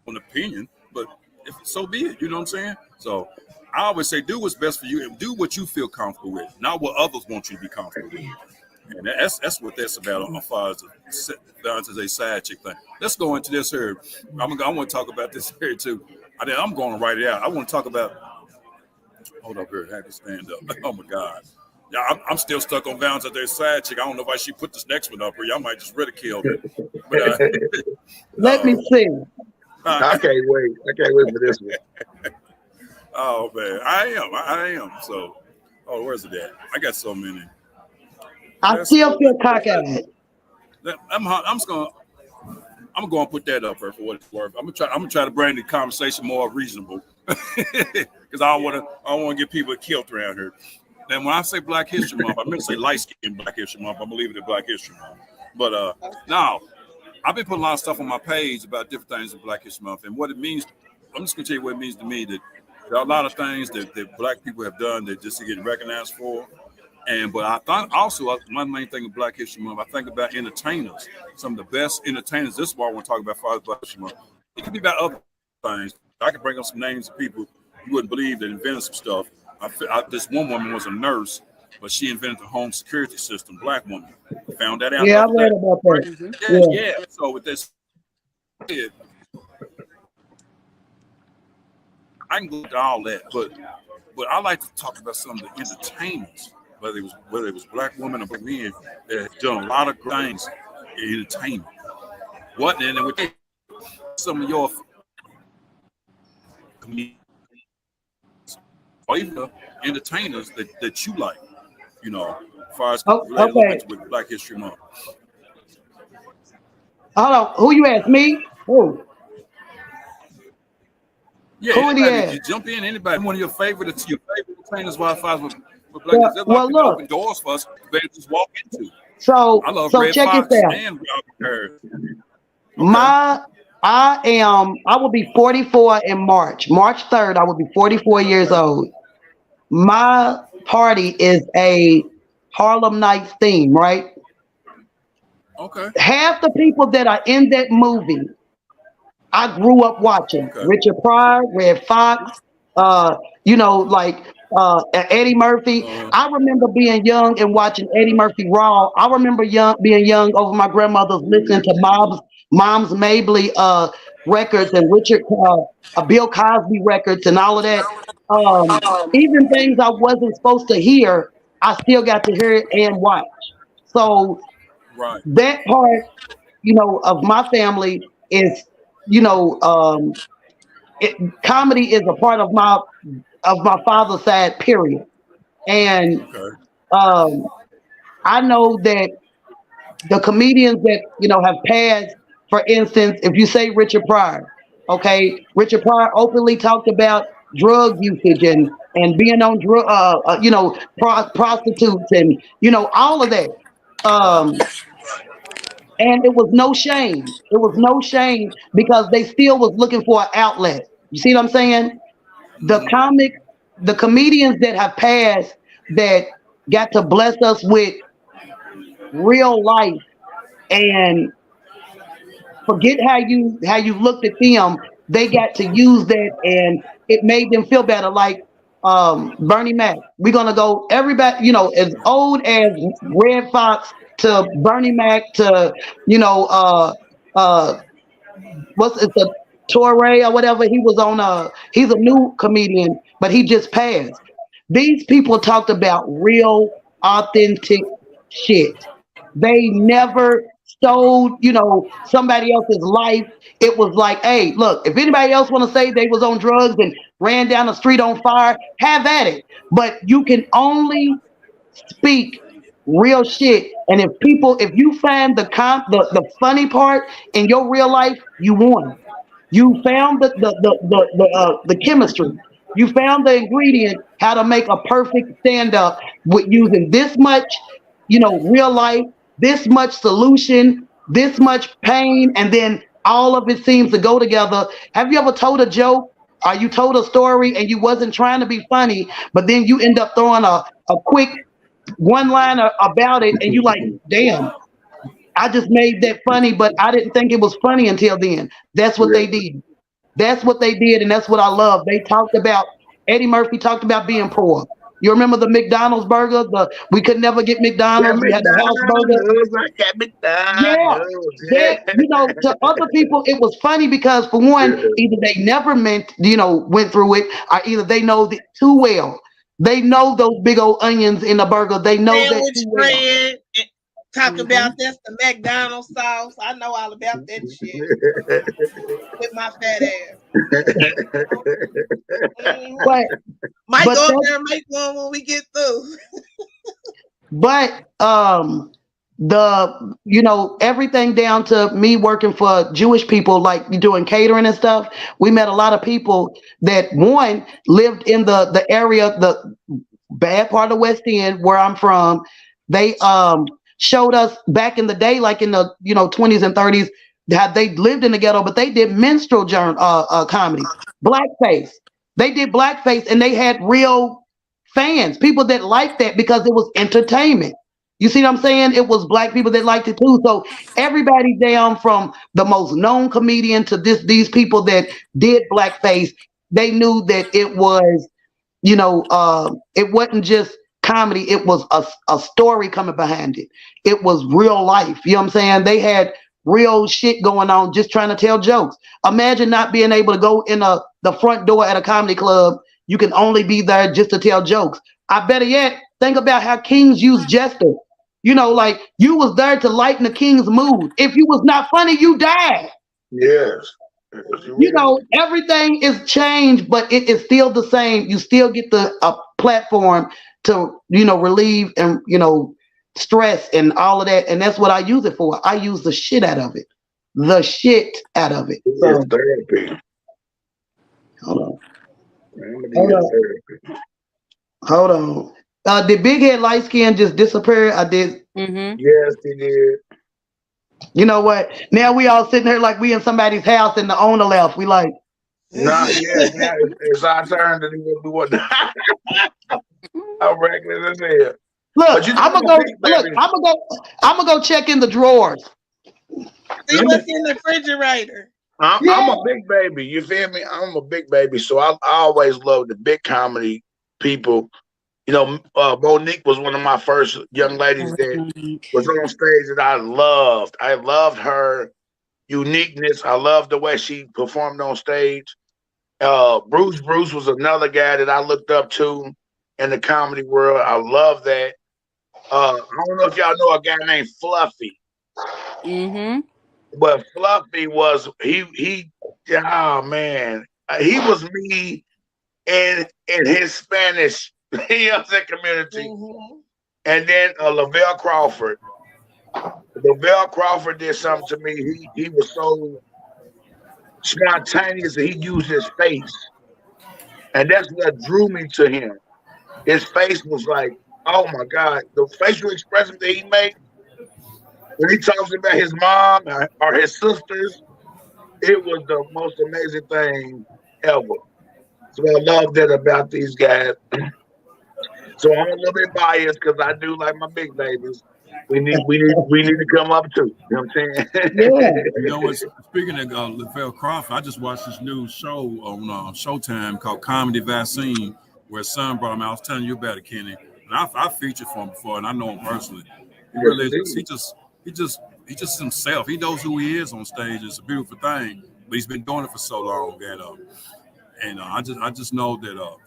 an opinion, but if so be it. You know what I'm saying? So I always say, do what's best for you and do what you feel comfortable with, not what others want you to be comfortable with. And that's what that's about as far as a side chick thing. Let's go into this here. I want to talk about this here too. I'm going to write it out. I want to talk about. Hold up here. I have to stand up. Oh my God. Yeah, I'm still stuck on Valentine's Day side chick. I don't know if I should put this next one up here. I might just ridicule me. But, Let me see. I can't wait. I can't wait for this one. Oh man, I am. So, where's it at? I got so many. I still feel cockeyed. I'm going to put that up there for what it's worth. I'm gonna try to bring the conversation more reasonable because I don't want to get people killed around here. And when I say Black History Month, I meant to say light skin Black History Month. I'm gonna leave it at Black History Month. But now I've been putting a lot of stuff on my page about different things in Black History Month and what it means. I'm just gonna tell you what it means to me that there are a lot of things that Black people have done that just to get recognized for. But I thought also one main thing of Black History Month, I think about entertainers, some of the best entertainers. This is what I want to talk about for Black History Month. It could be about other things. I could bring up some names of people you wouldn't believe that invented some stuff. This one woman was a nurse, but she invented the home security system. Black woman. Found that out. Yeah, I read about that. Yeah. So with this, I can go into all that, but I like to talk about some of the entertainers. Whether it was Black women or Black men that have done a lot of things in entertainment. And with some of your or even entertainers that you like, you know, as far as with Black History Month. Hold on, who you asked me? Who? Yeah, who anybody, you jump in. Anybody, one of your favorite entertainers, Wi-Fi with Black. There's a lot of people open doors for us to just walk into. So, I love so Red check Fox this out. and Robert I will be 44 in March. March 3rd, I will be 44 years old. My party is a Harlem Nights theme, right? Okay. Half the people that are in that movie, I grew up watching. Okay. Richard Pryor, Red Fox, Eddie Murphy. I remember being young and watching Eddie Murphy Raw. I remember being young over my grandmother's listening to Mom's Mabley records and Bill Cosby records and all of that. Even things I wasn't supposed to hear, I still got to hear it and watch. So that part, of my family is, comedy is a part of my father's side, period. And I know that the comedians that have passed, for instance, if you say Richard Pryor, okay, Richard Pryor openly talked about drug usage and being on prostitutes and all of that. And it was no shame. It was no shame because they still was looking for an outlet. You see what I'm saying? The comedians that have passed that got to bless us with real life and forget how you looked at them, they got to use that and it made them feel better. Like Bernie Mac. We're gonna go everybody, as old as Red Fox to Bernie Mac to the Torre or whatever. He was on he's a new comedian, but he just passed. These people talked about real, authentic shit. They never stole, somebody else's life. It was like, hey, look, if anybody else want to say they was on drugs and ran down the street on fire, have at it. But you can only speak real shit. And if you find the funny part in your real life, you won. You found the chemistry. You found the ingredient, how to make a perfect stand-up with using this much, real life, this much solution, this much pain, and then all of it seems to go together. Have you ever told a joke or you told a story and you wasn't trying to be funny, but then you end up throwing a quick one-liner about it and you like, damn, I just made that funny, but I didn't think it was funny until then. That's what they did. That's what they did, and that's what I love. They talked about Eddie Murphy talked about being poor. You remember the McDonald's burger? We could never get Yeah, McDonald's. We had the house burger. McDonald's. I got Yeah, McDonald's. that to other people it was funny because for one, Yeah. either they never went through it, or either they know it too well. They know those big old onions in the burger. They know that Sandwich too well. bread. Talk Mhm. about that's the McDonald's sauce. I know all about that shit with my fat ass. Mhm. But Might but go up that, there and make one when we get through. but everything down to me working for Jewish people, like doing catering and stuff. We met a lot of people that one lived in the area, the bad part of West End where I'm from. They showed us back in the day, like in the 20s and 30s, how they lived in the ghetto, but they did minstrel comedy, blackface. They did blackface, and they had real fans, people that liked that because it was entertainment. You see what I'm saying? It was black people that liked it too. So everybody down from the most known comedian to these people that did blackface, they knew that it was, it wasn't just comedy. It was a story coming behind it. It was real life. You know what I'm saying? They had real shit going on, just trying to tell jokes. Imagine not being able to go in the front door at a comedy club. You can only be there just to tell jokes. I better yet think about how kings use jesters. Like you was there to lighten the king's mood. If you was not funny, you died. Yes. Everything is changed, but it is still the same. You still get a platform to, relieve and, stress and all of that. And that's what I use it for. I use the shit out of it. The shit out of it. So, It's therapy. hold on. Hold on. Hold on. Did Big Head Light Skin just disappear? I did. Mm-hmm. Yes, he did. You know what? Now we all sitting here like we in somebody's house and the owner left. We like, Now it's our turn to do what we want. I'm reckless as hell. look, I'm gonna go check in the drawers. See what's in the refrigerator. I'm a big baby. You feel me? I'm a big baby. So I always love the big comedy people. Monique was one of my first young ladies that was on stage that I loved. I loved her uniqueness. I loved the way she performed on stage. Bruce was another guy that I looked up to in the comedy world. I love that. I don't know if y'all know a guy named Fluffy. Mm-hmm. But Fluffy was oh man, he was me in his Spanish community. Mm-hmm. And then Lavelle Crawford. Lavelle Crawford did something to me. He was so spontaneous that he used his face. And that's what drew me to him. His face was like, oh my God, the facial expression that he made when he talks about his mom or his sisters, it was the most amazing thing ever. So I love that about these guys. So I'm a little bit biased because I do like my big babies. We need to come up too. You know what I'm saying? Yeah. Speaking of Lavelle Crawford, I just watched this new show on Showtime called Comedy Vaccine, where his son brought him out. I was telling you about it, Kenny. And I featured for him before, and I know him personally. He really is. He just himself. He knows who he is on stage. It's a beautiful thing. But he's been doing it for so long, and I just know that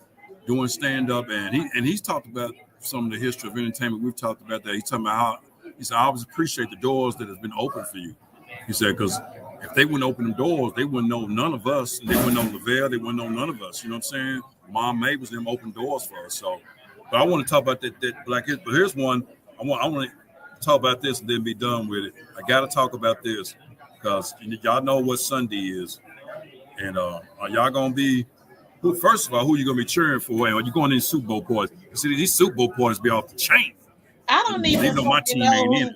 doing stand up, and he's talked about some of the history of entertainment. We've talked about that. He's talking about how he said, I always appreciate the doors that have been open for you. He said, because if they wouldn't open them doors, they wouldn't know none of us. They wouldn't know Lavelle. They wouldn't know none of us. You know what I'm saying? Mom May was them open doors for us. So, but I want to talk about that Black History. But here's one. I want to talk about this and then be done with it. I got to talk about this because y'all know what Sunday is. And are y'all going to be, first of all, who you going to be cheering for? And are you going to these Super Bowl parties? See, these Super Bowl parties be off the chain. I don't even know my team ain't in it.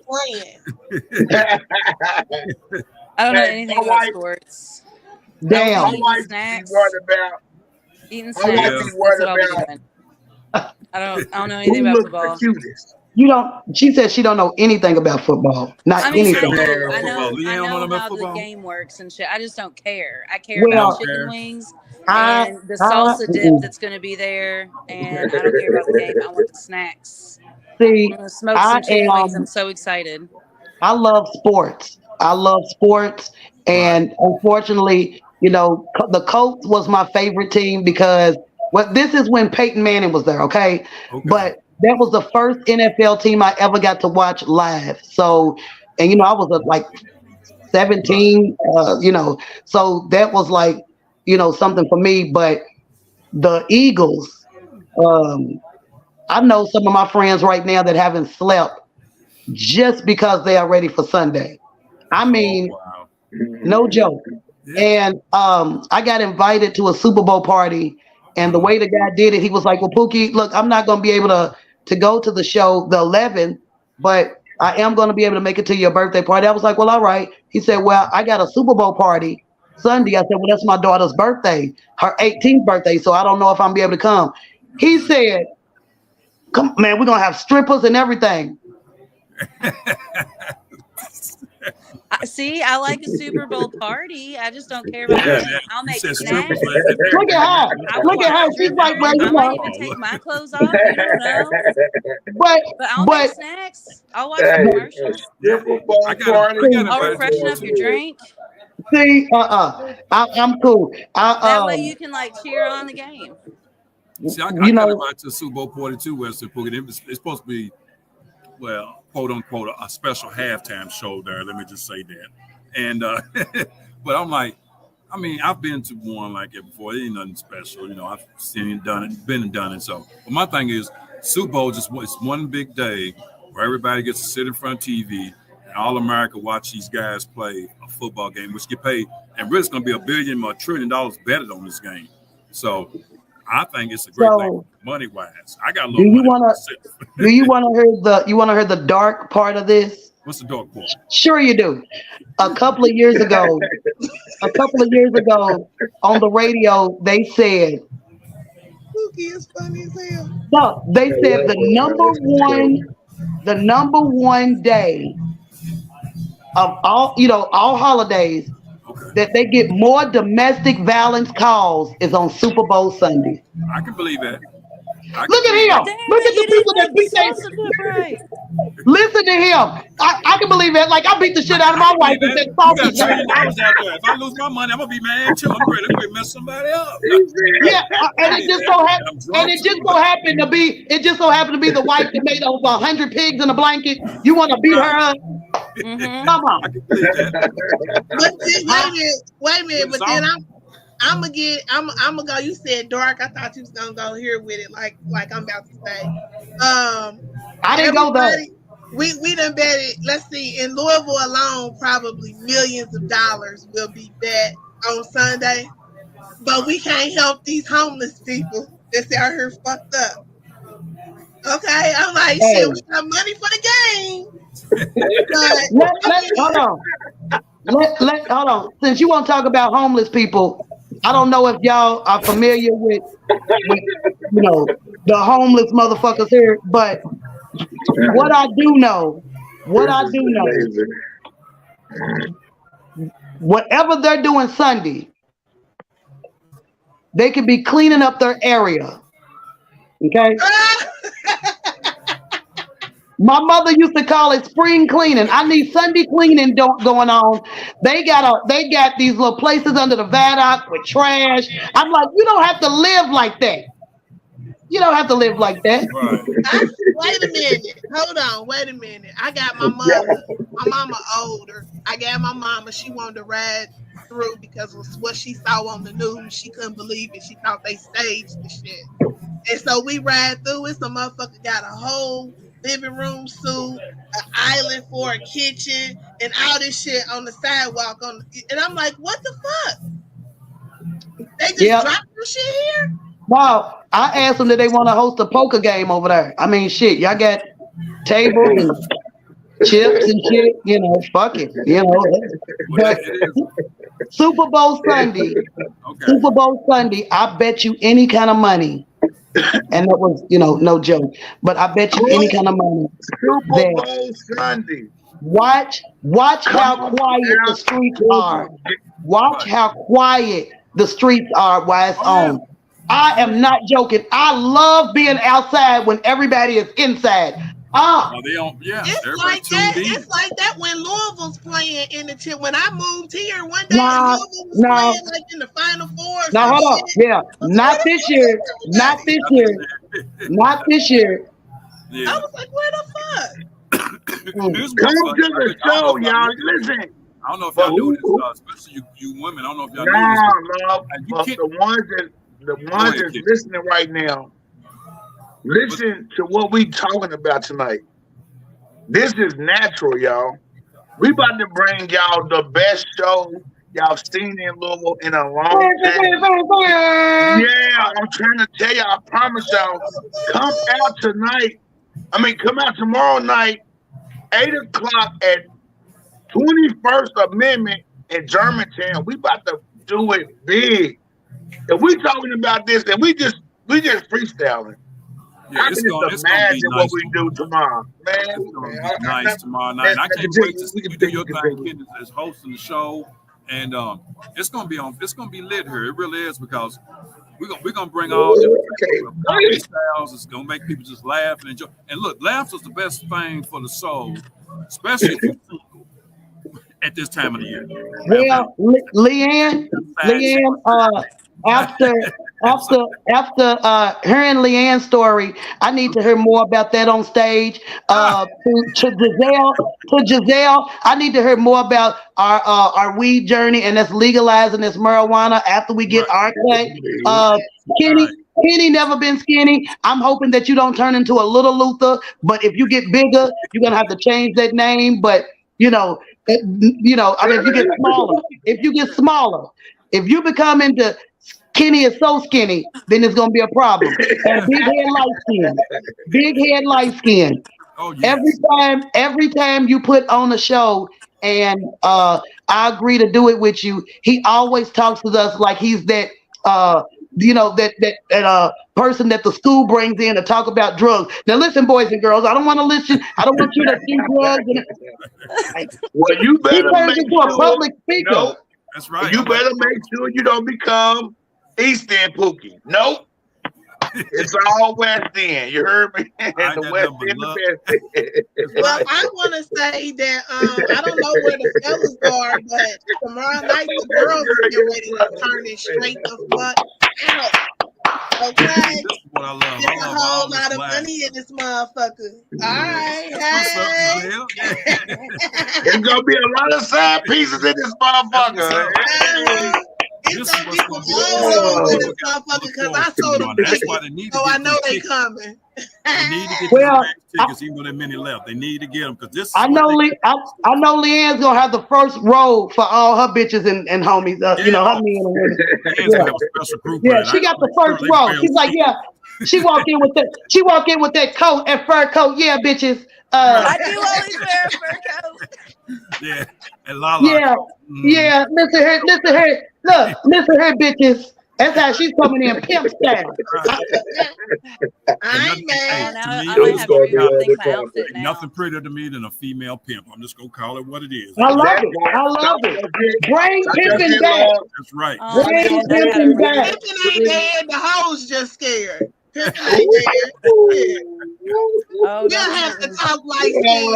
I don't know anything about sports. Damn. My wife be worried about eating snacks. That's what I'll be doing. I don't know anything about football. You don't. She said she don't know anything about football. Not I mean, anything. I know how the game works and shit. I just don't care. I care about Well, chicken wings I, and the I salsa dip that's going to be there, and I don't care about the game. I want the snacks. I'm see. gonna smoke I some chicken wings. I'm am. so excited. I love sports. I love sports, Right. and unfortunately, the Colts was my favorite team because this is when Peyton Manning was there. Okay, Okay. but that was the first NFL team I ever got to watch live. So, and I was like Right. 17. So that was like something for me. But the Eagles, um, I know some of my friends right now that haven't slept just because they are ready for Sunday. I Oh mean, wow. no joke. Yeah. And I got invited to a Super Bowl party, and the way the guy did it, he was like, "Well, Pookie, look, I'm not going to be able to go to the show the 11th, but I am going to be able to make it to your birthday party." I was like, "Well, all right." He said, "Well, I got a Super Bowl party Sunday." I said, "Well, that's my daughter's birthday, her 18th birthday, so I don't know if I'm gonna be able to come." He said, "Come, man, we're gonna have strippers and everything." See, I like a Super Bowl party. I just don't care about the Yeah. game. I'll You make said strippers. snacks. Look at her. I will Look at buy her. She's stripper. like, "Well, I might even take my clothes off. You don't know. but But I'll make but snacks. I'll watch the Hey, commercials. Super I Bowl got. I party. got I'll invited to refreshen one up your too. drink. see, I'm cool. That way you can like cheer on the game. See, I You got know, invited to a Super Bowl party too, Western Pookie. It's supposed to be, well, quote unquote, a special halftime show there. Let me just say that. And but I'm like, I mean, I've been to one like it before. It ain't nothing special, I've seen it, done it, been and done it. So, but my thing is, Super Bowl it's one big day where everybody gets to sit in front of TV and all America watch these guys play a football game, which get paid, and really it's going to be $1 billion or $1 trillion betted on this game. So, I think it's a great thing, so money wise. I got a do little you money wanna myself. do you wanna hear the dark part of this? What's the dark part? Sure you do. A couple of years ago, on the radio, they said Pookie is funny as hell. no, they said the number one day of all holidays Okay, that they get more domestic violence calls is on Super Bowl Sunday. I can believe that. I can Look at believe him. that. Damn Look at it, you the didn't people that make the beat their. salsa dip right. Listen to him. I can believe that. Like I beat the shit out of my wife and said, You got $1 "Sausage." trillion out there. If I lose my money, I'm gonna be mad too. I'm ready to mess somebody up. Yeah, and it just so happened. I'm And drunk it just too. so happened to be. It just so happened to be the wife that made over 100 pigs in a blanket. You want to beat her up? Mm-hmm. Come I on. can believe that. But wait a minute. But then It's I'm gonna go. You said dark. I thought you was gonna go here with it, like I'm about to say. I didn't go there. Everybody, we done betted. Let's see, in Louisville alone, probably millions of dollars will be bet on Sunday. But we can't help these homeless people that's out here fucked up. Okay, I'm like, Hey, shit, we got money for the game. But hold on. Hold on. Since you want to talk about homeless people, I don't know if y'all are familiar with the homeless motherfuckers here, but what I do know, whatever they're doing Sunday, they could be cleaning up their area. Okay? My mother used to call it spring cleaning. I need Sunday cleaning going on. They got these little places under the viaduct with trash. I'm like, you don't have to live like that. You don't have to live like that. right. Wait a minute. Hold on. Wait a minute. I got my mama. My mama older. I got my mama. She wanted to ride through because of what she saw on the news. She couldn't believe it. She thought they staged the shit. And so we ride through it. Some motherfucker got a whole living room suite, an island for a kitchen, and all this shit on the sidewalk. And I'm like, what the fuck? They just dropped your shit here? Wow. I asked them that they want to host a poker game over there. I mean, shit, y'all got tables and chips and shit. Fuck it. But Super Bowl Sunday, Okay. I bet you any kind of money And that was, no joke. But I bet you any kind of money Super that Bowl Sunday. watch how Come quiet the out. streets are. Watch Right. how quiet the streets are while it's Oh, yeah. on. I am not joking. I love being outside when everybody is inside. Ah, Oh, they on. Yeah, It's everybody like that. tuned in. It's like that when Louisville's playing in the tip. When I moved here one day and nah, Louisville was nah, playing like in the Final Four or now some hold on. shit. Yeah, I was like, not where the this fuck year. is Not everybody? this year. Not this year. I Yeah. was like, where the fuck? Here's Come what's to the I don't know show, if y'all y'all. knew this. Listen. I don't know if But y'all knew who- this, especially you women. I don't know if y'all Nah, knew this. love. And you But can't. the ones ahead, that's kid. listening right now, listen to what we talking about tonight. This is natural, y'all. We about to bring y'all the best show y'all seen in Louisville in a long time. Yeah, I'm trying to tell you. I promise y'all. Come out tonight. Come out tomorrow night, 8 o'clock at 21st Amendment in Germantown. We about to do it big. If we talking about this, then we just freestyling. Yeah, I it's can gonna just be imagine what nice we do tomorrow, man. It's gonna man, be nice tomorrow night. And I can't wait to see you do your thing, kid, as hosting the show. And it's gonna be lit here. It really is, because we're gonna bring all different types of comedy styles. It's gonna make people just laugh and enjoy. And look, laughs is the best thing for the soul, especially if you're single at this time of the year. Well, Leanne, after hearing Leanne's story, I need to hear more about that on stage. To Giselle, I need to hear more about our weed journey, and that's legalizing this marijuana after we get our cut. Kenny never been skinny. I'm hoping that you don't turn into a little Luther, but if you get bigger, you're gonna have to change that name. But if you get smaller, if you become into Kenny is so skinny, then it's gonna be a problem. And big head, light skin. Oh yes. Every time you put on a show, and I agree to do it with you, he always talks to us like he's that person that the school brings in to talk about drugs. Now listen, boys and girls, I don't want to listen. I don't want you to do drugs. Well, you He better turns make into a sure. public speaker. No, That's right. you better make sure you don't become East End Pookie. Nope. It's all West End. You heard me? The West End, the best. Well, I want to say that I don't know where the fellas are, but tomorrow night the girls are getting ready to turn it straight the fuck out. Okay, This is what I love. there's a I love all whole this lot of laugh. money in this motherfucker. All right, What's up, hey. Giselle? There's gonna be a lot of side pieces in this motherfucker. It's gonna be some old hoes in this motherfucker because I sold them That's why tickets, they need to so get I know these they tickets. coming. They need to get Well, these tickets, even though there are many left. They need to get them, because this is I what know they I know Leanne's gonna have the first row for all her bitches and homies. Her men and women. Fans have a special group. Yeah, she got the first row. She's like, yeah. She walk in with that coat and fur coat. Yeah, bitches. I do always wear a fur coat. Yeah, and Lala. Yeah. Listen here. Look, listen here, bitches. That's how she's coming in pimp style. I ain't mad. Now I me, might have to rethink my outfit now. Nothing prettier to me than a female pimp. I'm just gonna call it what it is. I love it. Bring pimping back. That's right. Oh, Bring man, I gotta pimping back. Pimpin' ain't dead. The hoes just scared. Pimpin' ain't dead. Yeah. Oh, We'll have to talk like this.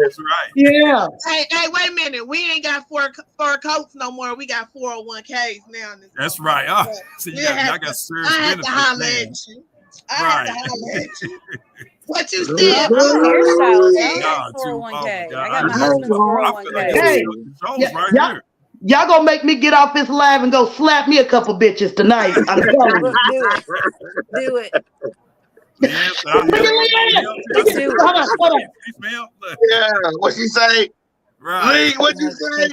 That's right. Yeah. Hey, wait a minute. We ain't got fur coats no more. We got 401ks now. That's right. So y'all got serious I had benefits. to holler man. at you. I had to Right. holler at you. What you I said? love hairstyles. I Yeah, got 401k. too. I got my I husband's feel like 401k. Hey, show's right yeah. here. Y'all gonna make me get off this live and go slap me a couple bitches tonight. I'm telling you. Do it. Yes, Look at Leanne. Do it. Hold on. Yeah, what she say? Right. Lee, what you say?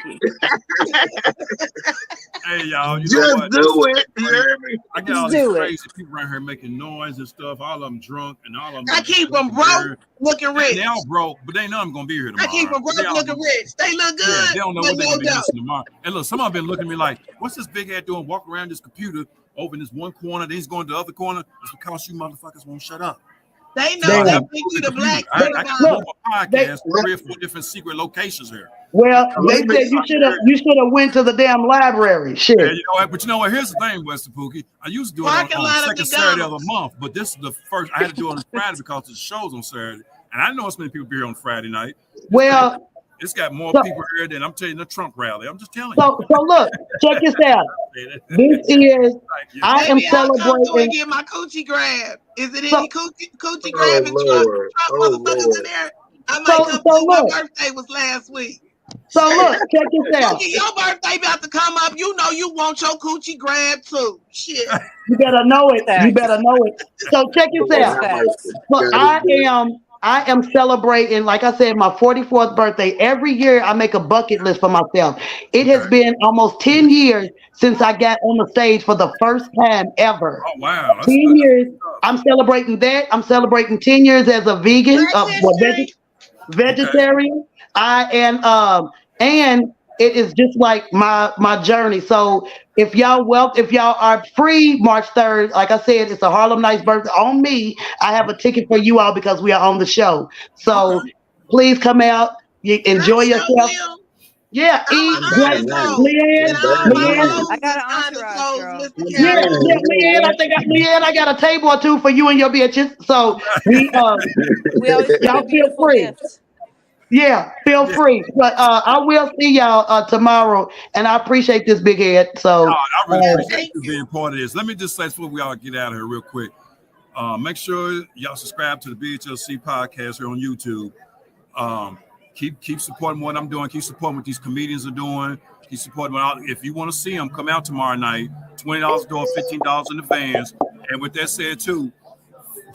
Hey, y'all. You know Just what? do it. You hear me? I got all Just these do it. crazy people around here making noise and stuff. All of them drunk and all of them. I keep them broke, looking rich. They all broke, but they ain't none of them gonna be here tomorrow. I keep them broke, looking rich. They look good. Yeah, they don't know but what they're no gonna be dough. listening tomorrow. And look, some of them been looking at me like, "What's this big head doing? Walking around this computer over in this one corner, then he's going to the other corner. It's because you motherfuckers won't shut up. They know Damn. they think you the black I synagogue. can do Look, a podcast, 3 or 4 different secret locations here. Well, they said you should have went to the damn library. Shit. Yeah, you know what? But you know what? Here's the thing, Wester Pookie. I used to do it on the second Saturday of the month, but this is the first. I had to do it on Friday because the show's on Saturday, and I know it's many people be here on Friday night. Well, it's got more people here than I'm telling you the Trump rally. I'm just telling you. So look, check this out. This is I am celebrating. I'll come and get my coochie grab. Is it any coochie grab and Trump motherfuckers in there? I might come to my birthday was last week. So look, check this out. Your birthday about to come up. You know you want your coochie grab too. Shit. You better know it. You better know it. So check this out. So I am celebrating, like I said, my 44th birthday. Every year I make a bucket list for myself. It has been almost 10 years since I got on the stage for the first time ever. Oh, wow. 10 years. I'm celebrating that. I'm celebrating 10 years as a vegan, vegetarian. And it is just like my journey. So if y'all are free March 3rd, like I said, it's a Harlem Nights birthday on me. I have a ticket for you all because we are on the show. So please come out, enjoy yourself. Yeah, eat, drink, Leanne. I got an entourage, girl. Yeah, Leanne, I got a table or two for you and your bitches. So we y'all feel free. Gifts. Yeah, feel free. But I will see y'all tomorrow, and I appreciate this big head. So I really appreciate you being part of this. Let me just say before we all get out of here real quick. Make sure y'all subscribe to the BHLC podcast here on YouTube. Keep supporting what I'm doing. Keep supporting what these comedians are doing. Keep supporting if you want to see them, come out tomorrow night. $20 door, $15 in advance. And with that said, too,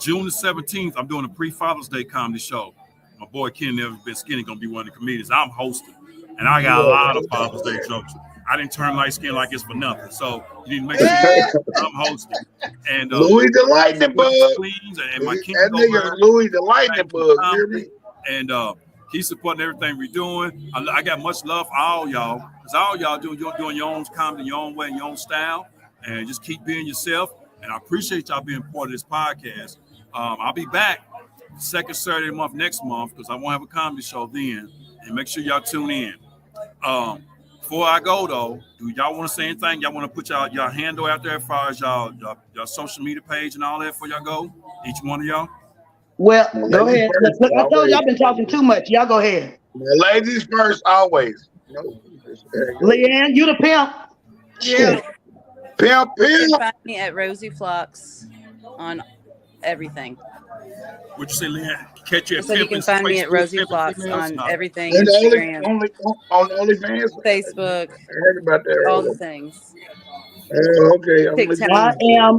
June the 17th, I'm doing a pre-Father's Day comedy show. My boy Ken Never Been Skinny gonna be one of the comedians. I'm hosting, and I got a lot of Father's Day jokes. I didn't turn light skin like it's for nothing. So you need to make sure I'm hosting. And Louis the Lightning Bug. And my that nigga Louis the Lightning Bug. You hear me? And keep supporting everything we're doing. I got much love for all y'all, because all y'all doing your own comedy, your own way, your own style, and just keep being yourself. And I appreciate y'all being part of this podcast. I'll be back second Saturday of the month next month because I won't have a comedy show then. And make sure y'all tune in. Before I go though, do y'all want to say anything? Y'all want to put y'all handle out there as far as y'all social media page and all that before y'all go? Each one of y'all? Well, go ahead. Look, I told you I've been talking too much. Y'all go ahead. Ladies first, always. Leanne, you the pimp. Yeah. Pimp. You can find me at Rosie Flocks on everything. What'd you say, Leanne? Catch you at So you can find me at Rosie Flocks on everything. And Instagram, on OnlyFans, Facebook, I heard about that. all the things. Okay. TikTok. I am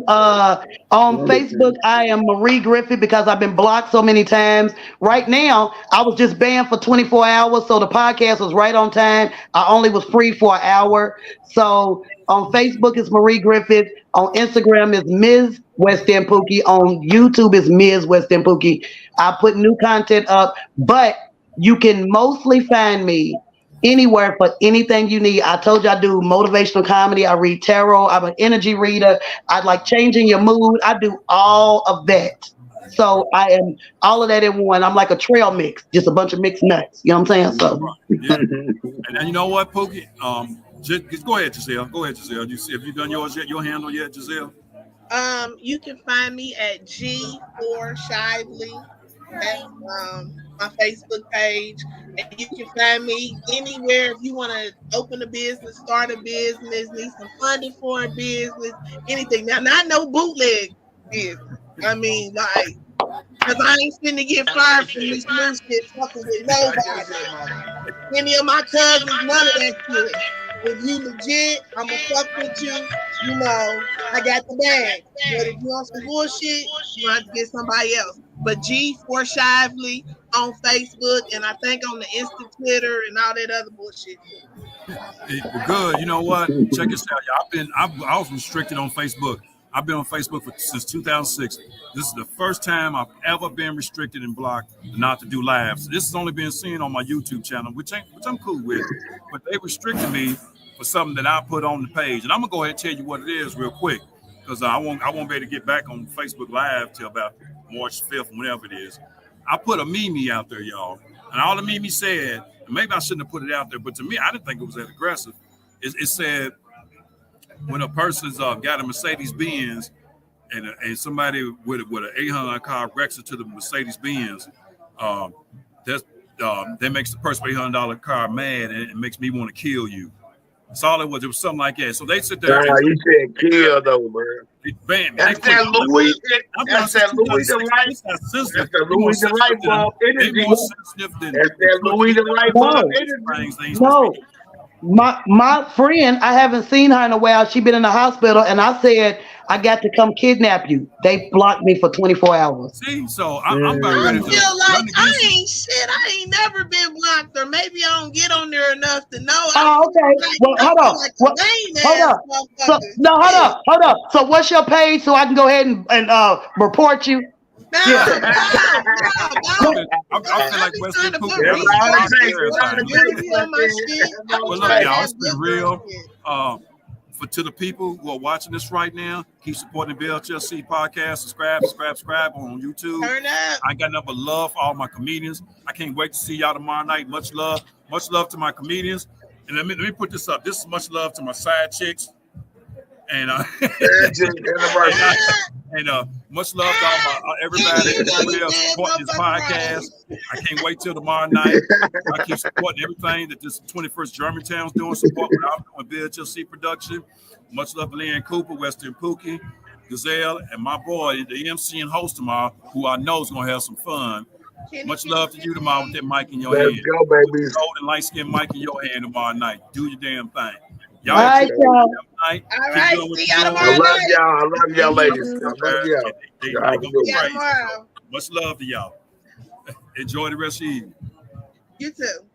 on Facebook. I am Marie Griffith because I've been blocked so many times. Right now, I was just banned for 24 hours, so the podcast was right on time. I only was free for an hour. So on Facebook, it's Marie Griffith. On Instagram, is Ms. West End Pookie. On YouTube, is Ms. West End Pookie. I put new content up, but you can mostly find me anywhere for anything you need. I told you I do motivational comedy. I read tarot. I'm an energy reader. I like changing your mood. I do all of that. So I am all of that in one. I'm like a trail mix, just a bunch of mixed nuts. You know what I'm saying? So, yeah. And you know what, Pookie? Just go ahead, Giselle. Go ahead, Giselle. Have you done yours yet? Your handle yet, Giselle? You can find me at G4 Shively. That's my Facebook page. And you can find me anywhere if you want to open a business, start a business, need some funding for a business, anything. Now, not no bootleg business. I mean, like, because I ain't finna get fired from this new shit fucking with nobody. Any of my cousins, none of that shit. If you legit, I'ma fuck with you. You know, I got the bag. But if you want some bullshit, you have to get somebody else. But G4 Shively on Facebook, and I think on the Insta Twitter and all that other bullshit. Well, good. You know what? Check this out, y'all. I was restricted on Facebook. I've been on Facebook since 2006. This is the first time I've ever been restricted and blocked not to do lives. This has only been seen on my YouTube channel, which I'm cool with. But they restricted me for something that I put on the page. And I'm going to go ahead and tell you what it is real quick. because I won't be able to get back on Facebook Live till about March 5th, whenever it is. I put a meme out there, y'all, and all the meme said, and maybe I shouldn't have put it out there, but to me, I didn't think it was that aggressive. It said when a person's got a Mercedes Benz and somebody with an 800 car wrecks it to the Mercedes Benz, that makes the person with $800 car mad, and it makes me want to kill you. That's all it was. It was something like that. So they sit there. Nah, you said kill though, bro. That's that Louis. That's that Louis the light. That's the Louis the light bulb energy. That's that Louis the light bulb energy. No. My friend, I haven't seen her in a while. She been in the hospital, and I said, I got to come kidnap you. They blocked me for 24 hours. See, so I'm about ready to feel like I ain't shit. I ain't never been blocked, or maybe I don't get on there enough to know. Oh, okay. Like, well, hold on. Hold up. So what's your page so I can go ahead and report you? No. I feel like Western Cooper. Well, look, y'all, it's been real. To the people who are watching this right now, keep supporting the BHLC podcast. Subscribe on YouTube. Turn up. I got nothing but love for all my comedians. I can't wait to see y'all tomorrow night. Much love to my comedians. And let me put this up. This is much love to my side chicks. And much love to all everybody else supporting this podcast. I can't wait till tomorrow night. I keep supporting everything that this 21st Germantown's doing. Support what I'm doing, BHLC production. Much love to Leanne Cooper, Western Pookie, Gazelle, and my boy, the MC and host tomorrow, who I know is going to have some fun. Much love to you tomorrow with that mic in your hand. Let's go, baby. Golden light-skinned mic in your hand tomorrow night. Do your damn thing. Y'all all right, y'all. All right, see y'all tomorrow. I love y'all, ladies. I love y'all. Tomorrow. Much love to y'all. Enjoy the rest of the evening. You too.